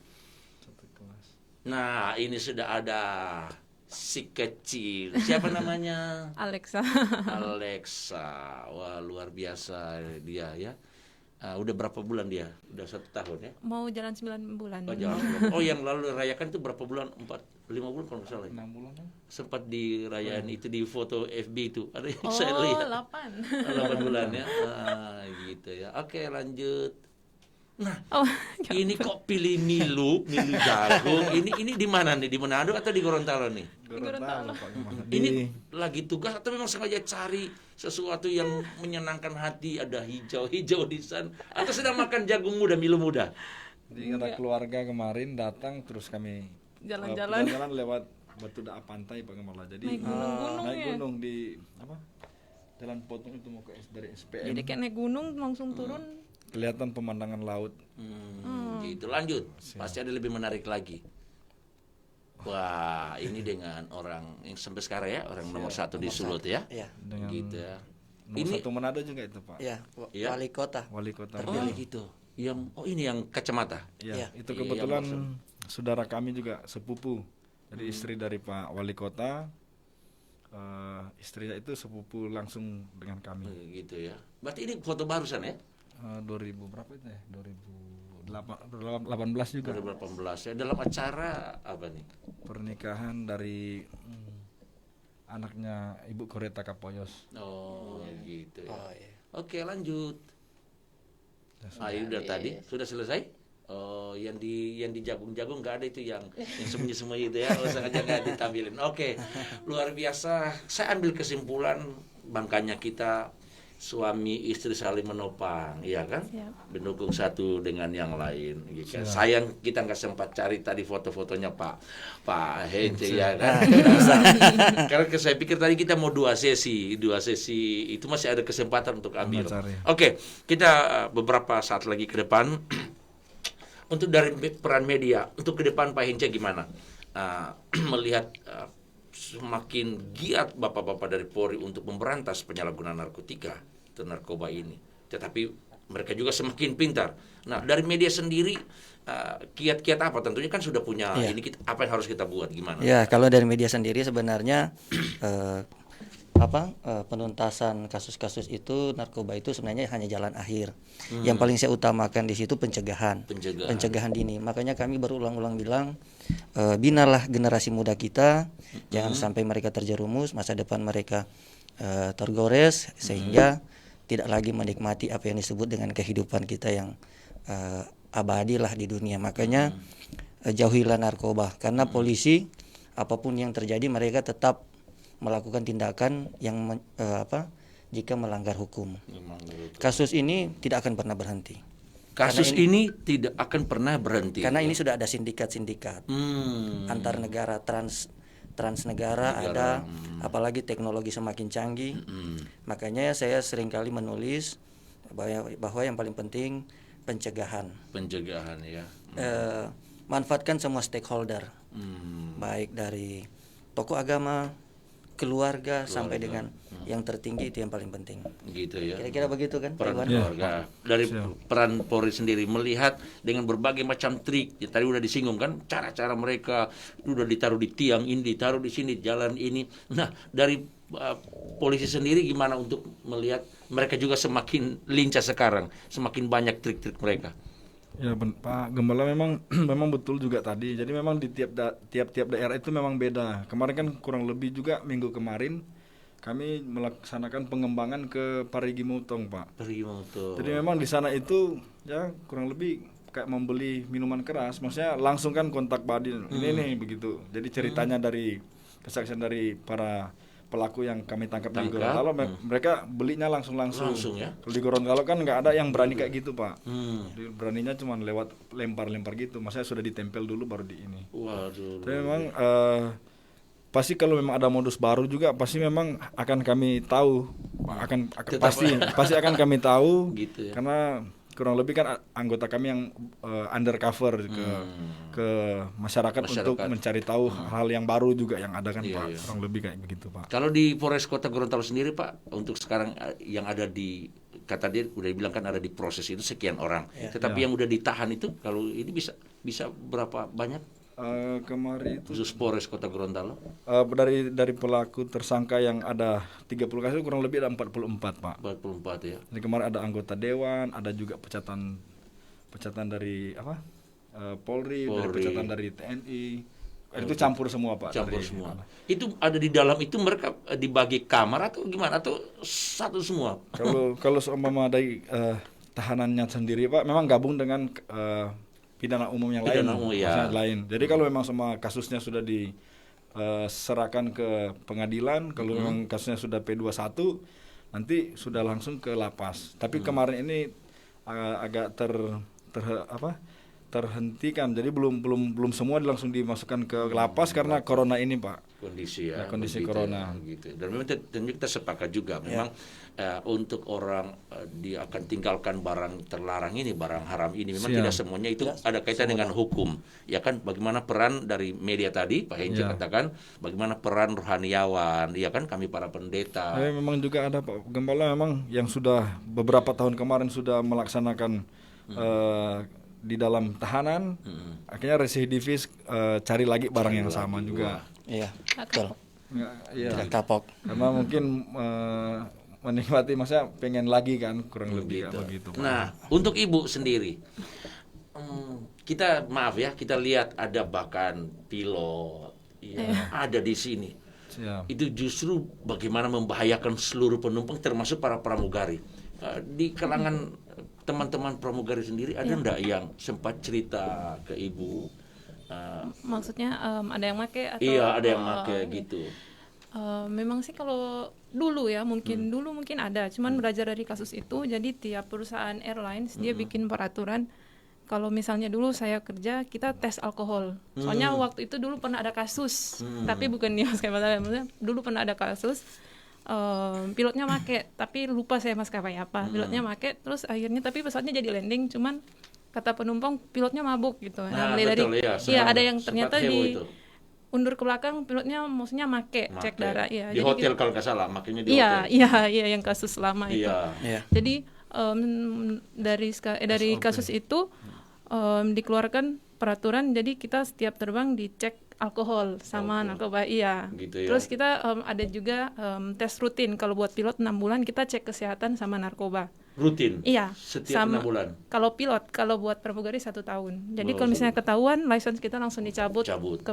Speaker 4: Satu kelas.
Speaker 1: Nah, ini sudah ada si kecil. Siapa namanya?
Speaker 3: Alexa.
Speaker 1: Alexa. Wah, luar biasa dia ya. Udah berapa bulan dia? Udah 1 tahun ya?
Speaker 3: Mau jalan 9 bulan.
Speaker 1: Oh, jangan. Oh, yang lalu rayakan itu berapa bulan? 5 bulan kalau nggak salah.
Speaker 4: 6 bulan kan?
Speaker 1: Sempat dirayain itu di foto FB itu. Ada yang
Speaker 3: Oh,
Speaker 1: saya lihat. 8
Speaker 3: 8.
Speaker 1: bulan ya. Gitu ya. Oke, lanjut. Nah,
Speaker 3: Oh,
Speaker 1: ini kok pilih Milu jagung. Ini di mana nih? Di Manado atau di Gorontalo nih?
Speaker 4: Gorontalo Pak Gembala.
Speaker 1: Ini lagi tugas atau memang sengaja cari sesuatu yang menyenangkan hati, ada hijau-hijau di sana, atau sedang makan jagung muda, Milu muda?
Speaker 4: Jadi ada keluarga kemarin datang terus kami
Speaker 3: Jalan-jalan.
Speaker 4: jalan lewat Batu Daa Pantai Pak Gembala. Jadi
Speaker 3: Naik gunung-gunung
Speaker 4: naik
Speaker 3: ya?
Speaker 4: gunung di apa? Jalan Potong itu mau ke dari SPM.
Speaker 3: Jadi kayak naik gunung langsung turun.
Speaker 4: Kelihatan pemandangan laut.
Speaker 1: Gitu. Lanjut. Pasti ada lebih menarik lagi. Wah, ini dengan orang yang sampai sekarang ya, orang nomor 1 di Sulut ya.
Speaker 2: Iya.
Speaker 4: Dengan
Speaker 1: Gitu ya.
Speaker 4: nomor
Speaker 1: Ini
Speaker 4: 1 Manado juga itu Pak.
Speaker 2: Iya,
Speaker 1: Iya.
Speaker 2: wali kota.
Speaker 4: Wali kota.
Speaker 1: oh gitu. Ini yang kacamata.
Speaker 4: Iya,
Speaker 2: Iya.
Speaker 4: itu
Speaker 1: Iya,
Speaker 4: kebetulan
Speaker 1: maksud.
Speaker 4: saudara kami juga sepupu. Jadi istri dari Pak Wali Kota, istrinya itu sepupu langsung dengan kami.
Speaker 1: Gitu ya. Berarti ini foto barusan ya?
Speaker 4: 2000 berapa itu ya? 2018 juga.
Speaker 1: 2018 ya. Dalam acara apa nih?
Speaker 4: Pernikahan dari anaknya Ibu Koreta Kapoyos.
Speaker 1: Oh, gitu ya.
Speaker 2: Oh iya.
Speaker 1: Oke, lanjut. Udah tadi sudah selesai. Oh, yang di jagung-jagung nggak ada itu yang sembunyi-sembunyi itu ya. Oh, sengaja nggak ditampilin. Oke, luar biasa. Saya ambil kesimpulan bangkanya kita suami istri saling menopang, iya kan?
Speaker 3: Siap.
Speaker 1: Mendukung satu dengan yang lain. Gitu. Sayang kita nggak sempat cari tadi foto-fotonya Pak Hence ya kan? Karena saya pikir tadi kita mau dua sesi itu masih ada kesempatan untuk ambil.
Speaker 4: Cari.
Speaker 1: Oke, kita beberapa saat lagi ke depan untuk dari peran media untuk ke depan Pak Hinca gimana melihat semakin giat bapak-bapak dari Polri untuk memberantas penyalahgunaan narkotika atau narkoba ini, tetapi mereka juga semakin pintar. Nah, dari media sendiri kiat-kiat apa? Tentunya kan sudah punya ini apa yang harus kita buat gimana?
Speaker 2: Ya, kalau dari media sendiri sebenarnya penuntasan kasus-kasus itu narkoba itu sebenarnya hanya jalan akhir. Yang paling saya utamakan di situ pencegahan dini. Makanya kami berulang-ulang bilang binalah generasi muda kita, jangan sampai mereka terjerumus, masa depan mereka tergores sehingga tidak lagi menikmati apa yang disebut dengan kehidupan kita yang abadi lah di dunia. Makanya jauhilah narkoba, karena polisi apapun yang terjadi mereka tetap melakukan tindakan yang jika melanggar hukum. Kasus ini tidak akan pernah berhenti.
Speaker 1: Ini tidak akan pernah berhenti.
Speaker 2: Karena ini sudah ada sindikat-sindikat antar negara, transnegara ada, apalagi teknologi semakin canggih. Makanya saya seringkali menulis bahwa yang paling penting pencegahan ya. Manfaatkan semua stakeholder, baik dari tokoh agama, keluarga sampai dengan yang tertinggi, itu yang paling penting.
Speaker 1: Gitu ya.
Speaker 2: Kira-kira begitu kan?
Speaker 1: Peran keluarga. Dari peran Polri sendiri melihat dengan berbagai macam trik. Ya, tadi udah disinggung kan cara-cara mereka udah ditaruh di tiang ini, ditaruh di sini, jalan ini. Nah, dari polisi sendiri gimana untuk melihat mereka juga semakin lincah sekarang, semakin banyak trik-trik mereka.
Speaker 4: Ya Pak Gembala memang betul juga tadi. Jadi memang di tiap-tiap daerah itu memang beda. Kemarin kan kurang lebih juga minggu kemarin kami melaksanakan pengembangan ke Parigi Mutong, Pak.
Speaker 1: Parigi Mutong.
Speaker 4: Jadi memang di sana itu ya kurang lebih kayak membeli minuman keras. Maksudnya langsung kan kontak body. Ini nih begitu. Jadi ceritanya dari kesaksian dari para pelaku yang kami tangkap di Gorontalo, mereka belinya langsung
Speaker 1: ya.
Speaker 4: Kalau di Gorontalo kan nggak ada yang berani kayak gitu, Pak. Beraninya cuma lewat lempar-lempar gitu. Maksudnya sudah ditempel dulu baru di ini.
Speaker 1: Waduh.
Speaker 4: Tapi memang pasti kalau memang ada modus baru juga pasti memang akan kami tahu. Pasti akan kami tahu gitu ya. Karena kurang lebih kan anggota kami yang undercover ke masyarakat untuk mencari tahu hal yang baru juga yang ada kan, Pak.
Speaker 1: Iya.
Speaker 4: Kurang lebih kayak begitu, Pak.
Speaker 1: Kalau di Polres Kota Gorontalo sendiri, Pak, untuk sekarang yang ada di, kata dia udah dibilang kan ada di proses itu sekian orang. Tetapi yang udah ditahan itu kalau ini bisa berapa banyak?
Speaker 4: Kemarin itu
Speaker 1: khusus Polres Kota Gorontalo
Speaker 4: dari pelaku tersangka yang ada 30 kasus kurang lebih ada 44, Pak.
Speaker 1: 44 ya.
Speaker 4: Jadi kemarin ada anggota dewan, ada juga pecatan dari Polri, dari pecatan dari TNI. Itu campur semua, Pak.
Speaker 1: Campur semua. Itu ada di dalam itu mereka dibagi kamar atau gimana atau satu semua?
Speaker 4: Kalau seumpama dari tahanannya sendiri, Pak, memang gabung dengan pidana umum yang lain. Jadi kalau memang semua kasusnya sudah diserahkan ke pengadilan, kalau memang kasusnya sudah P21, nanti sudah langsung ke lapas. Tapi kemarin ini agak terhentikan. Jadi belum semua langsung dimasukkan ke lapas karena corona ini, Pak. Kondisi corona.
Speaker 1: Gitu. Dan memang kita sepakat juga memang untuk orang dia akan tinggalkan barang terlarang ini, barang haram ini memang tidak semuanya itu ada kaitan dengan hukum. Ya kan, bagaimana peran dari media tadi Pak Hinca katakan, bagaimana peran rohaniawan, ya kan, kami para pendeta.
Speaker 4: Memang juga ada Pak Gembala memang yang sudah beberapa tahun kemarin sudah melaksanakan di dalam tahanan, akhirnya residivis cari lagi barang yang sama juga.
Speaker 2: Iya, betul.
Speaker 4: Tidak
Speaker 2: kapok.
Speaker 4: Karena mungkin menikmati, maksudnya pengen lagi kan, kurang lebih begitu.
Speaker 1: Nah, untuk Ibu sendiri, kita lihat ada bahkan pilot, ada di sini. Itu justru bagaimana membahayakan seluruh penumpang, termasuk para pramugari. Di kalangan teman-teman pramugari sendiri ada enggak yang sempat cerita ke Ibu?
Speaker 3: Maksudnya ada yang make atau?
Speaker 1: Iya, ada yang make gitu.
Speaker 3: Memang sih kalau dulu ya mungkin ada, cuman belajar dari kasus itu, jadi tiap perusahaan airlines dia bikin peraturan. Kalau misalnya dulu saya kerja, kita tes alkohol. Soalnya waktu itu dulu pernah ada kasus, tapi bukan di maskapai, maksudnya dulu pernah ada kasus. Pilotnya make, tapi lupa saya maskapai apa. Pilotnya make, terus akhirnya tapi pesawatnya jadi landing, cuman kata penumpang pilotnya mabuk gitu.
Speaker 1: Nah,
Speaker 3: mulai
Speaker 1: betul,
Speaker 3: dari
Speaker 1: iya,
Speaker 3: iya
Speaker 1: sempat-
Speaker 3: ada yang
Speaker 1: sempat
Speaker 3: ternyata
Speaker 1: heboh
Speaker 3: di
Speaker 1: itu.
Speaker 3: undur ke belakang pilotnya maksudnya make cek
Speaker 1: Make.
Speaker 3: darah ya.
Speaker 1: Di hotel kalau nggak salah, makanya di
Speaker 3: Iya,
Speaker 1: hotel.
Speaker 3: iya yang kasus lama itu.
Speaker 1: Iya.
Speaker 2: Iya.
Speaker 3: Jadi dari kasus itu dikeluarkan peraturan jadi kita setiap terbang dicek alkohol sama narkoba iya.
Speaker 1: Gitu ya.
Speaker 3: Terus kita ada juga tes rutin kalau buat pilot 6 bulan kita cek kesehatan sama narkoba.
Speaker 1: Rutin.
Speaker 3: Iya.
Speaker 1: Setiap 6 bulan.
Speaker 3: Kalau pilot, kalau buat pramugari 1 tahun. Jadi
Speaker 1: Oh,
Speaker 3: kalau misalnya ketahuan, license kita langsung dicabut.
Speaker 1: Cabut.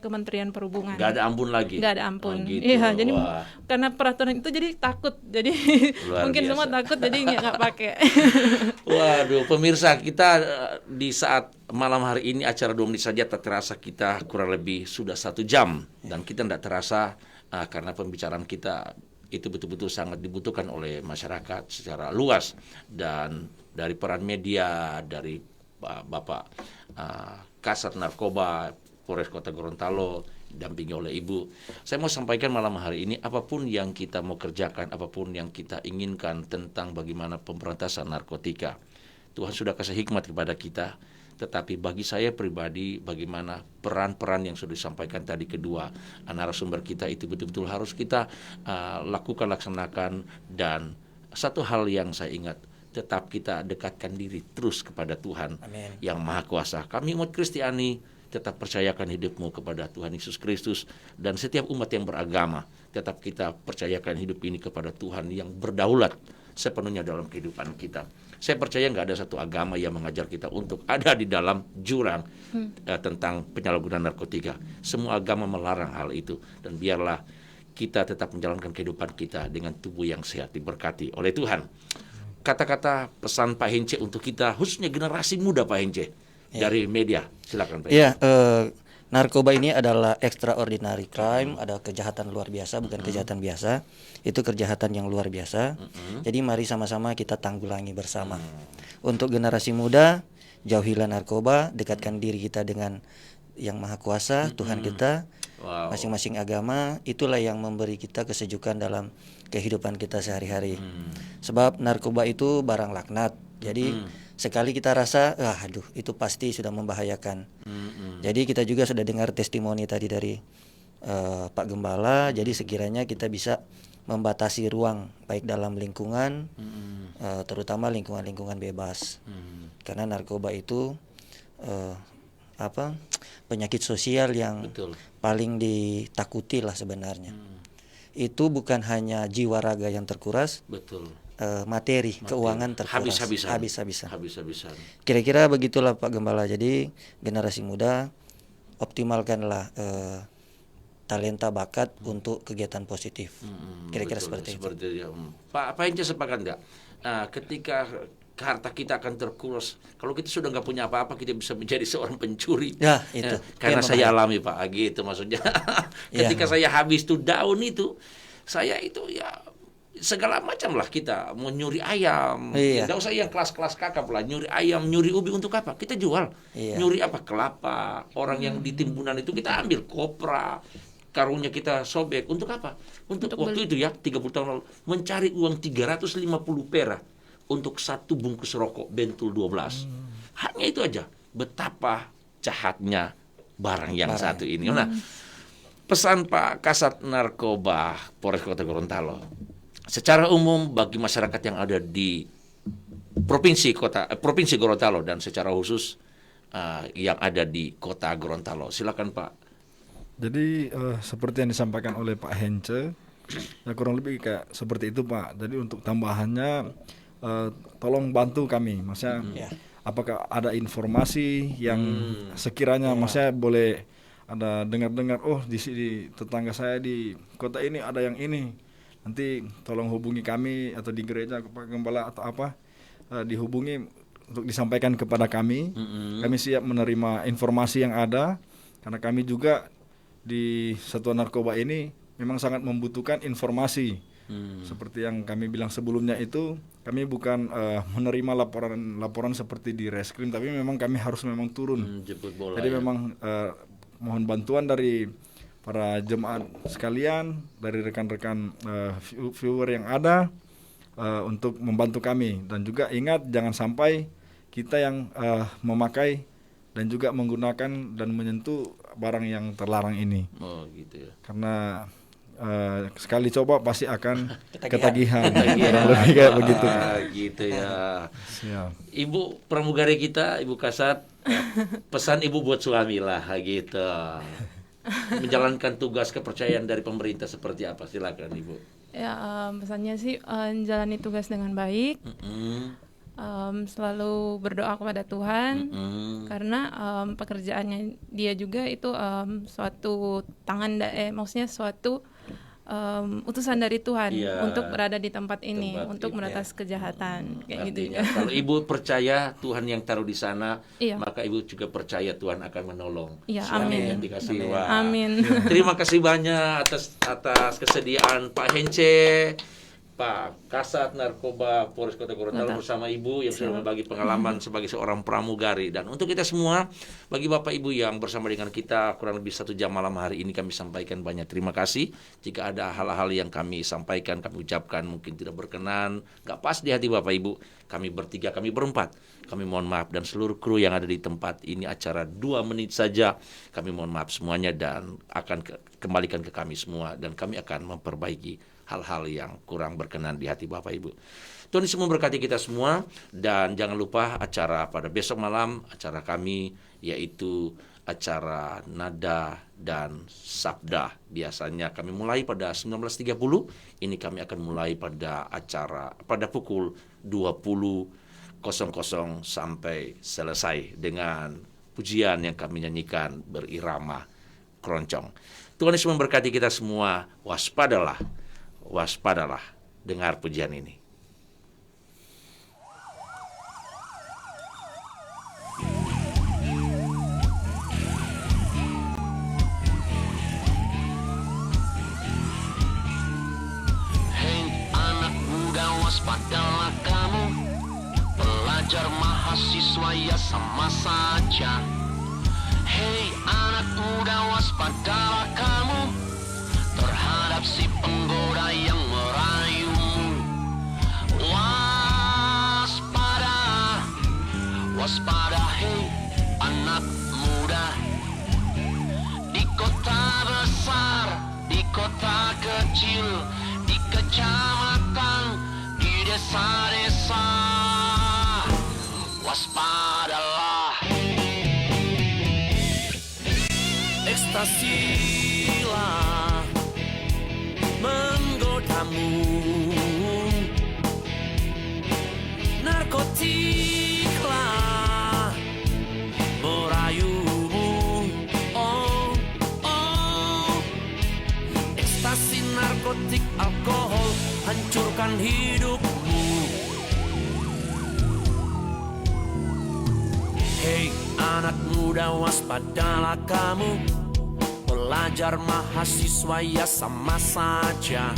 Speaker 3: Kementerian Perhubungan.
Speaker 1: Nggak ada ampun lagi.
Speaker 3: Nggak ada ampun.
Speaker 1: Oh, gitu.
Speaker 3: Iya, jadi
Speaker 1: Wah.
Speaker 3: karena peraturan itu jadi takut. Jadi
Speaker 1: Luar
Speaker 3: mungkin
Speaker 1: biasa.
Speaker 3: semua takut jadi nggak pakai.
Speaker 1: Waduh, pemirsa, kita di saat malam hari ini acara 2 menit saja tak terasa kita kurang lebih sudah 1 jam dan kita tidak terasa karena pembicaraan kita itu betul-betul sangat dibutuhkan oleh masyarakat secara luas dan dari peran media, dari Bapak Kasat Narkoba Polres Kota Gorontalo didampingi oleh Ibu. Saya mau sampaikan malam hari ini apapun yang kita mau kerjakan, apapun yang kita inginkan tentang bagaimana pemberantasan narkotika. Tuhan sudah kasih hikmat kepada kita. Tetapi bagi saya pribadi, bagaimana peran-peran yang sudah disampaikan tadi kedua narasumber kita itu betul-betul harus kita laksanakan. Dan satu hal yang saya ingat, tetap kita dekatkan diri terus kepada Tuhan
Speaker 2: Amin.
Speaker 1: yang Maha Kuasa. Kami umat Kristiani tetap percayakan hidupmu kepada Tuhan Yesus Kristus, dan setiap umat yang beragama tetap kita percayakan hidup ini kepada Tuhan yang berdaulat sepenuhnya dalam kehidupan kita. Saya percaya nggak ada satu agama yang mengajar kita untuk ada di dalam jurang tentang penyalahgunaan narkotika. Semua agama melarang hal itu, dan biarlah kita tetap menjalankan kehidupan kita dengan tubuh yang sehat, diberkati oleh Tuhan. Kata-kata pesan Pak Hence untuk kita, khususnya generasi muda Pak Hence, dari media, silakan Pak.
Speaker 2: Iya, narkoba ini adalah extraordinary crime, ada kejahatan luar biasa, bukan kejahatan biasa. Itu kejahatan yang luar biasa. Jadi mari sama-sama kita tanggulangi bersama. Untuk generasi muda, jauhilah narkoba, dekatkan diri kita dengan Yang Maha Kuasa, Tuhan kita.
Speaker 1: Wow.
Speaker 2: Masing-masing agama itulah yang memberi kita kesejukan dalam kehidupan kita sehari-hari. Sebab narkoba itu barang laknat. Jadi sekali kita rasa, aduh itu pasti sudah membahayakan. Jadi kita juga sudah dengar testimoni tadi dari Pak Gembala. Jadi sekiranya kita bisa membatasi ruang baik dalam lingkungan, terutama lingkungan-lingkungan bebas. Karena narkoba itu penyakit sosial yang
Speaker 1: Betul.
Speaker 2: paling ditakuti lah sebenarnya. Itu bukan hanya jiwa raga yang terkuras,
Speaker 1: Betul.
Speaker 2: materi, keuangan terkuras.
Speaker 1: Habis-habisan.
Speaker 2: Kira-kira begitulah Pak Gembala. Jadi generasi muda optimalkanlah talenta bakat untuk kegiatan positif. Kira-kira
Speaker 1: Betul,
Speaker 2: seperti itu.
Speaker 1: itu. Pak Hence sepakat nggak? Ketika harta kita akan terkuras, kalau kita sudah nggak punya apa-apa, kita bisa menjadi seorang pencuri.
Speaker 2: Ya, itu.
Speaker 1: Karena
Speaker 2: Yang
Speaker 1: saya
Speaker 2: berbahaya.
Speaker 1: alami Pak, gitu maksudnya. Ketika saya habis tuh daun itu, saya itu ya segala macam lah, kita mau nyuri ayam,
Speaker 2: Iya.
Speaker 1: nggak usah yang kelas-kelas kakap lah, nyuri ayam, nyuri ubi untuk apa? Kita jual.
Speaker 2: Iya.
Speaker 1: Nyuri apa? Kelapa. Orang yang di timbunan itu kita ambil kopra. Karungnya kita sobek untuk apa? Untuk waktu itu ya 30 tahun lalu mencari uang 350 perak untuk 1 bungkus rokok Bentul 12. Hanya itu aja. Betapa jahatnya barang yang satu ini. Nah, pesan Pak Kasat Narkoba Polres Kota Gorontalo secara umum bagi masyarakat yang ada di provinsi Gorontalo dan secara khusus yang ada di Kota Gorontalo. Silakan Pak.
Speaker 4: Jadi seperti yang disampaikan oleh Pak Hence, ya kurang lebih kayak seperti itu Pak. Jadi untuk tambahannya tolong bantu kami, maksudnya apakah ada informasi yang sekiranya maksudnya boleh ada dengar-dengar, oh di tetangga saya di kota ini ada yang ini, nanti tolong hubungi kami atau di gereja Pak Gembala atau apa, dihubungi untuk disampaikan kepada kami. Kami siap menerima informasi yang ada, karena kami juga di satuan narkoba ini memang sangat membutuhkan informasi. Seperti yang kami bilang sebelumnya itu, kami bukan menerima laporan seperti di reskrim, tapi memang kami harus memang turun.
Speaker 1: Jemput bola.
Speaker 4: Jadi
Speaker 1: Ya.
Speaker 4: memang mohon bantuan dari para jemaat sekalian, dari rekan-rekan viewer yang ada, untuk membantu kami. Dan juga ingat, jangan sampai kita yang memakai dan juga menggunakan dan menyentuh barang yang terlarang ini.
Speaker 1: Oh gitu ya.
Speaker 4: Karena sekali coba pasti akan
Speaker 2: Ketagihan.
Speaker 4: ketagihan. Kurang lebih kayak begitu.
Speaker 1: Gitu ya.
Speaker 4: Siap.
Speaker 1: Ibu pramugari kita, Ibu Kasat, pesan Ibu buat suami lah gitu. Menjalankan tugas kepercayaan dari pemerintah seperti apa? Silakan Ibu.
Speaker 3: Ya, pesannya sih jalani tugas dengan baik. Selalu berdoa kepada Tuhan, karena pekerjaannya dia juga itu suatu maksudnya suatu utusan dari Tuhan untuk berada di tempat ini, untuk meratas kejahatan kayak gitu.
Speaker 1: Artinya, kalau Ibu percaya Tuhan yang taruh di sana,
Speaker 3: Iya.
Speaker 1: maka Ibu juga percaya Tuhan akan menolong.
Speaker 3: Iya,
Speaker 1: Suami
Speaker 3: amin.
Speaker 1: yang dikasih. Wah.
Speaker 3: Amin.
Speaker 1: Terima kasih banyak atas kesediaan Pak Hence, Pak Kasat Narkoba Polres Kota Gorontalo bersama Ibu yang sudah berbagi pengalaman sebagai seorang pramugari. Dan untuk kita semua, bagi Bapak Ibu yang bersama dengan kita kurang lebih 1 jam malam hari ini, kami sampaikan banyak terima kasih. Jika ada hal-hal yang kami sampaikan, kami ucapkan mungkin tidak berkenan, gak pas di hati Bapak Ibu, kami bertiga, kami berempat, kami mohon maaf. Dan seluruh kru yang ada di tempat ini, acara 2 menit saja, kami mohon maaf semuanya dan akan kembalikan ke kami semua. Dan kami akan memperbaiki hal-hal yang kurang berkenan di hati Bapak Ibu. Tuhan Yesus memberkati kita semua, dan jangan lupa acara pada besok malam, acara kami yaitu acara Nada dan Sabda. Biasanya kami mulai pada 19.30, ini kami akan mulai pada pukul 20.00 sampai selesai dengan pujian yang kami nyanyikan berirama keroncong. Tuhan Yesus memberkati kita semua. Waspadalah, dengar pujian ini.
Speaker 5: Hei anak muda, waspadalah kamu, pelajar mahasiswa ya sama saja. Hei anak muda, waspadalah kamu terhadap si penggoda yang merayumu. Waspada, waspada, hei anak muda. Di kota besar, di kota kecil, di kecamatan, di desa-desa, waspadalah. Ekstasilah menggodamu, narkotiklah merayumu. Oh, oh, ekstasi, narkotik, alkohol hancurkan hidupmu. Hei anak muda, waspadalah kamu, pelajar mahasiswa ya sama saja.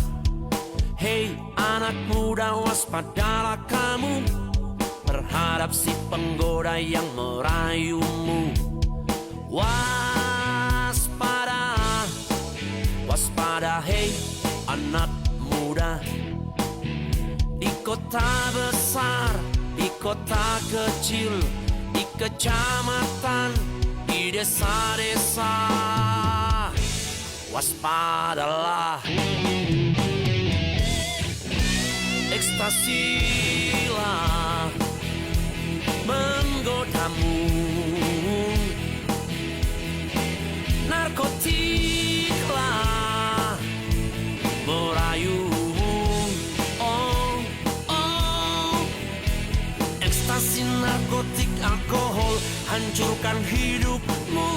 Speaker 5: Hei anak muda, waspadalah kamu terhadap si penggoda yang merayumu. Waspada, waspada, hei anak muda. Di kota besar, di kota kecil, di kecamatan, di desa-desa, waspadalah. Ekstasilah menggodamu, narkotiklah merayumu. Oh, oh, ekstasi, narkotik, alkohol hancurkan hidupmu.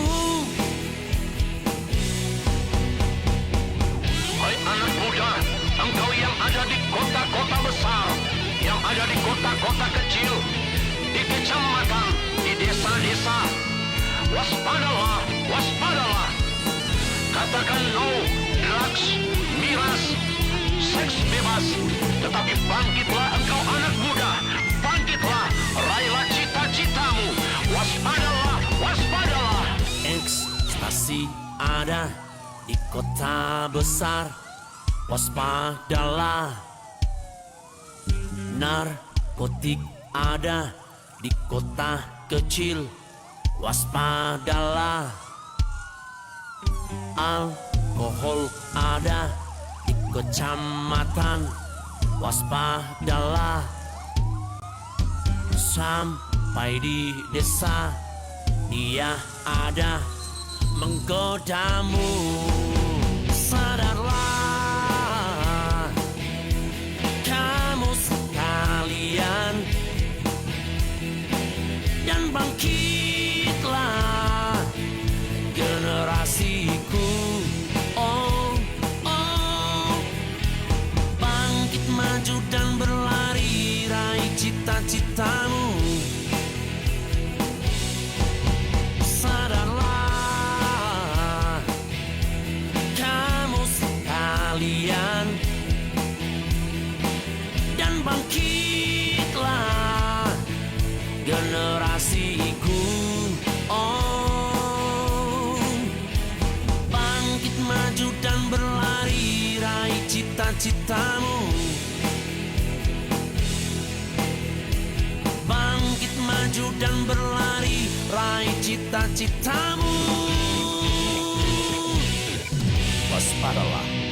Speaker 5: Hai anak muda, engkau yang ada di kota-kota besar, yang ada di kota-kota kecil, di kecamatan, di desa-desa, waspadalah, waspadalah. Katakan no drugs, miras, seks bebas. Tetapi bangkitlah engkau anak muda, bangkitlah, raihlah cita-citamu. Waspadalah, waspadalah. Ekstasi ada di kota besar, waspadalah. Narkotik ada di kota kecil, waspadalah. Alkohol ada di kecamatan, waspadalah. Sampai di desa dia ada menggodamu. Sadarlah kamu sekalian, dan bangkitlah generasiku. Oh, oh, bangkit maju dan berlari, raih cita-citamu. Sadarlah kamu sekalian, dan bangkitlah generasiku. Oh, bangkit maju dan berlari, raih cita-citamu. Bangkit maju dan berlari, raih cita-citamu. Waspadalah.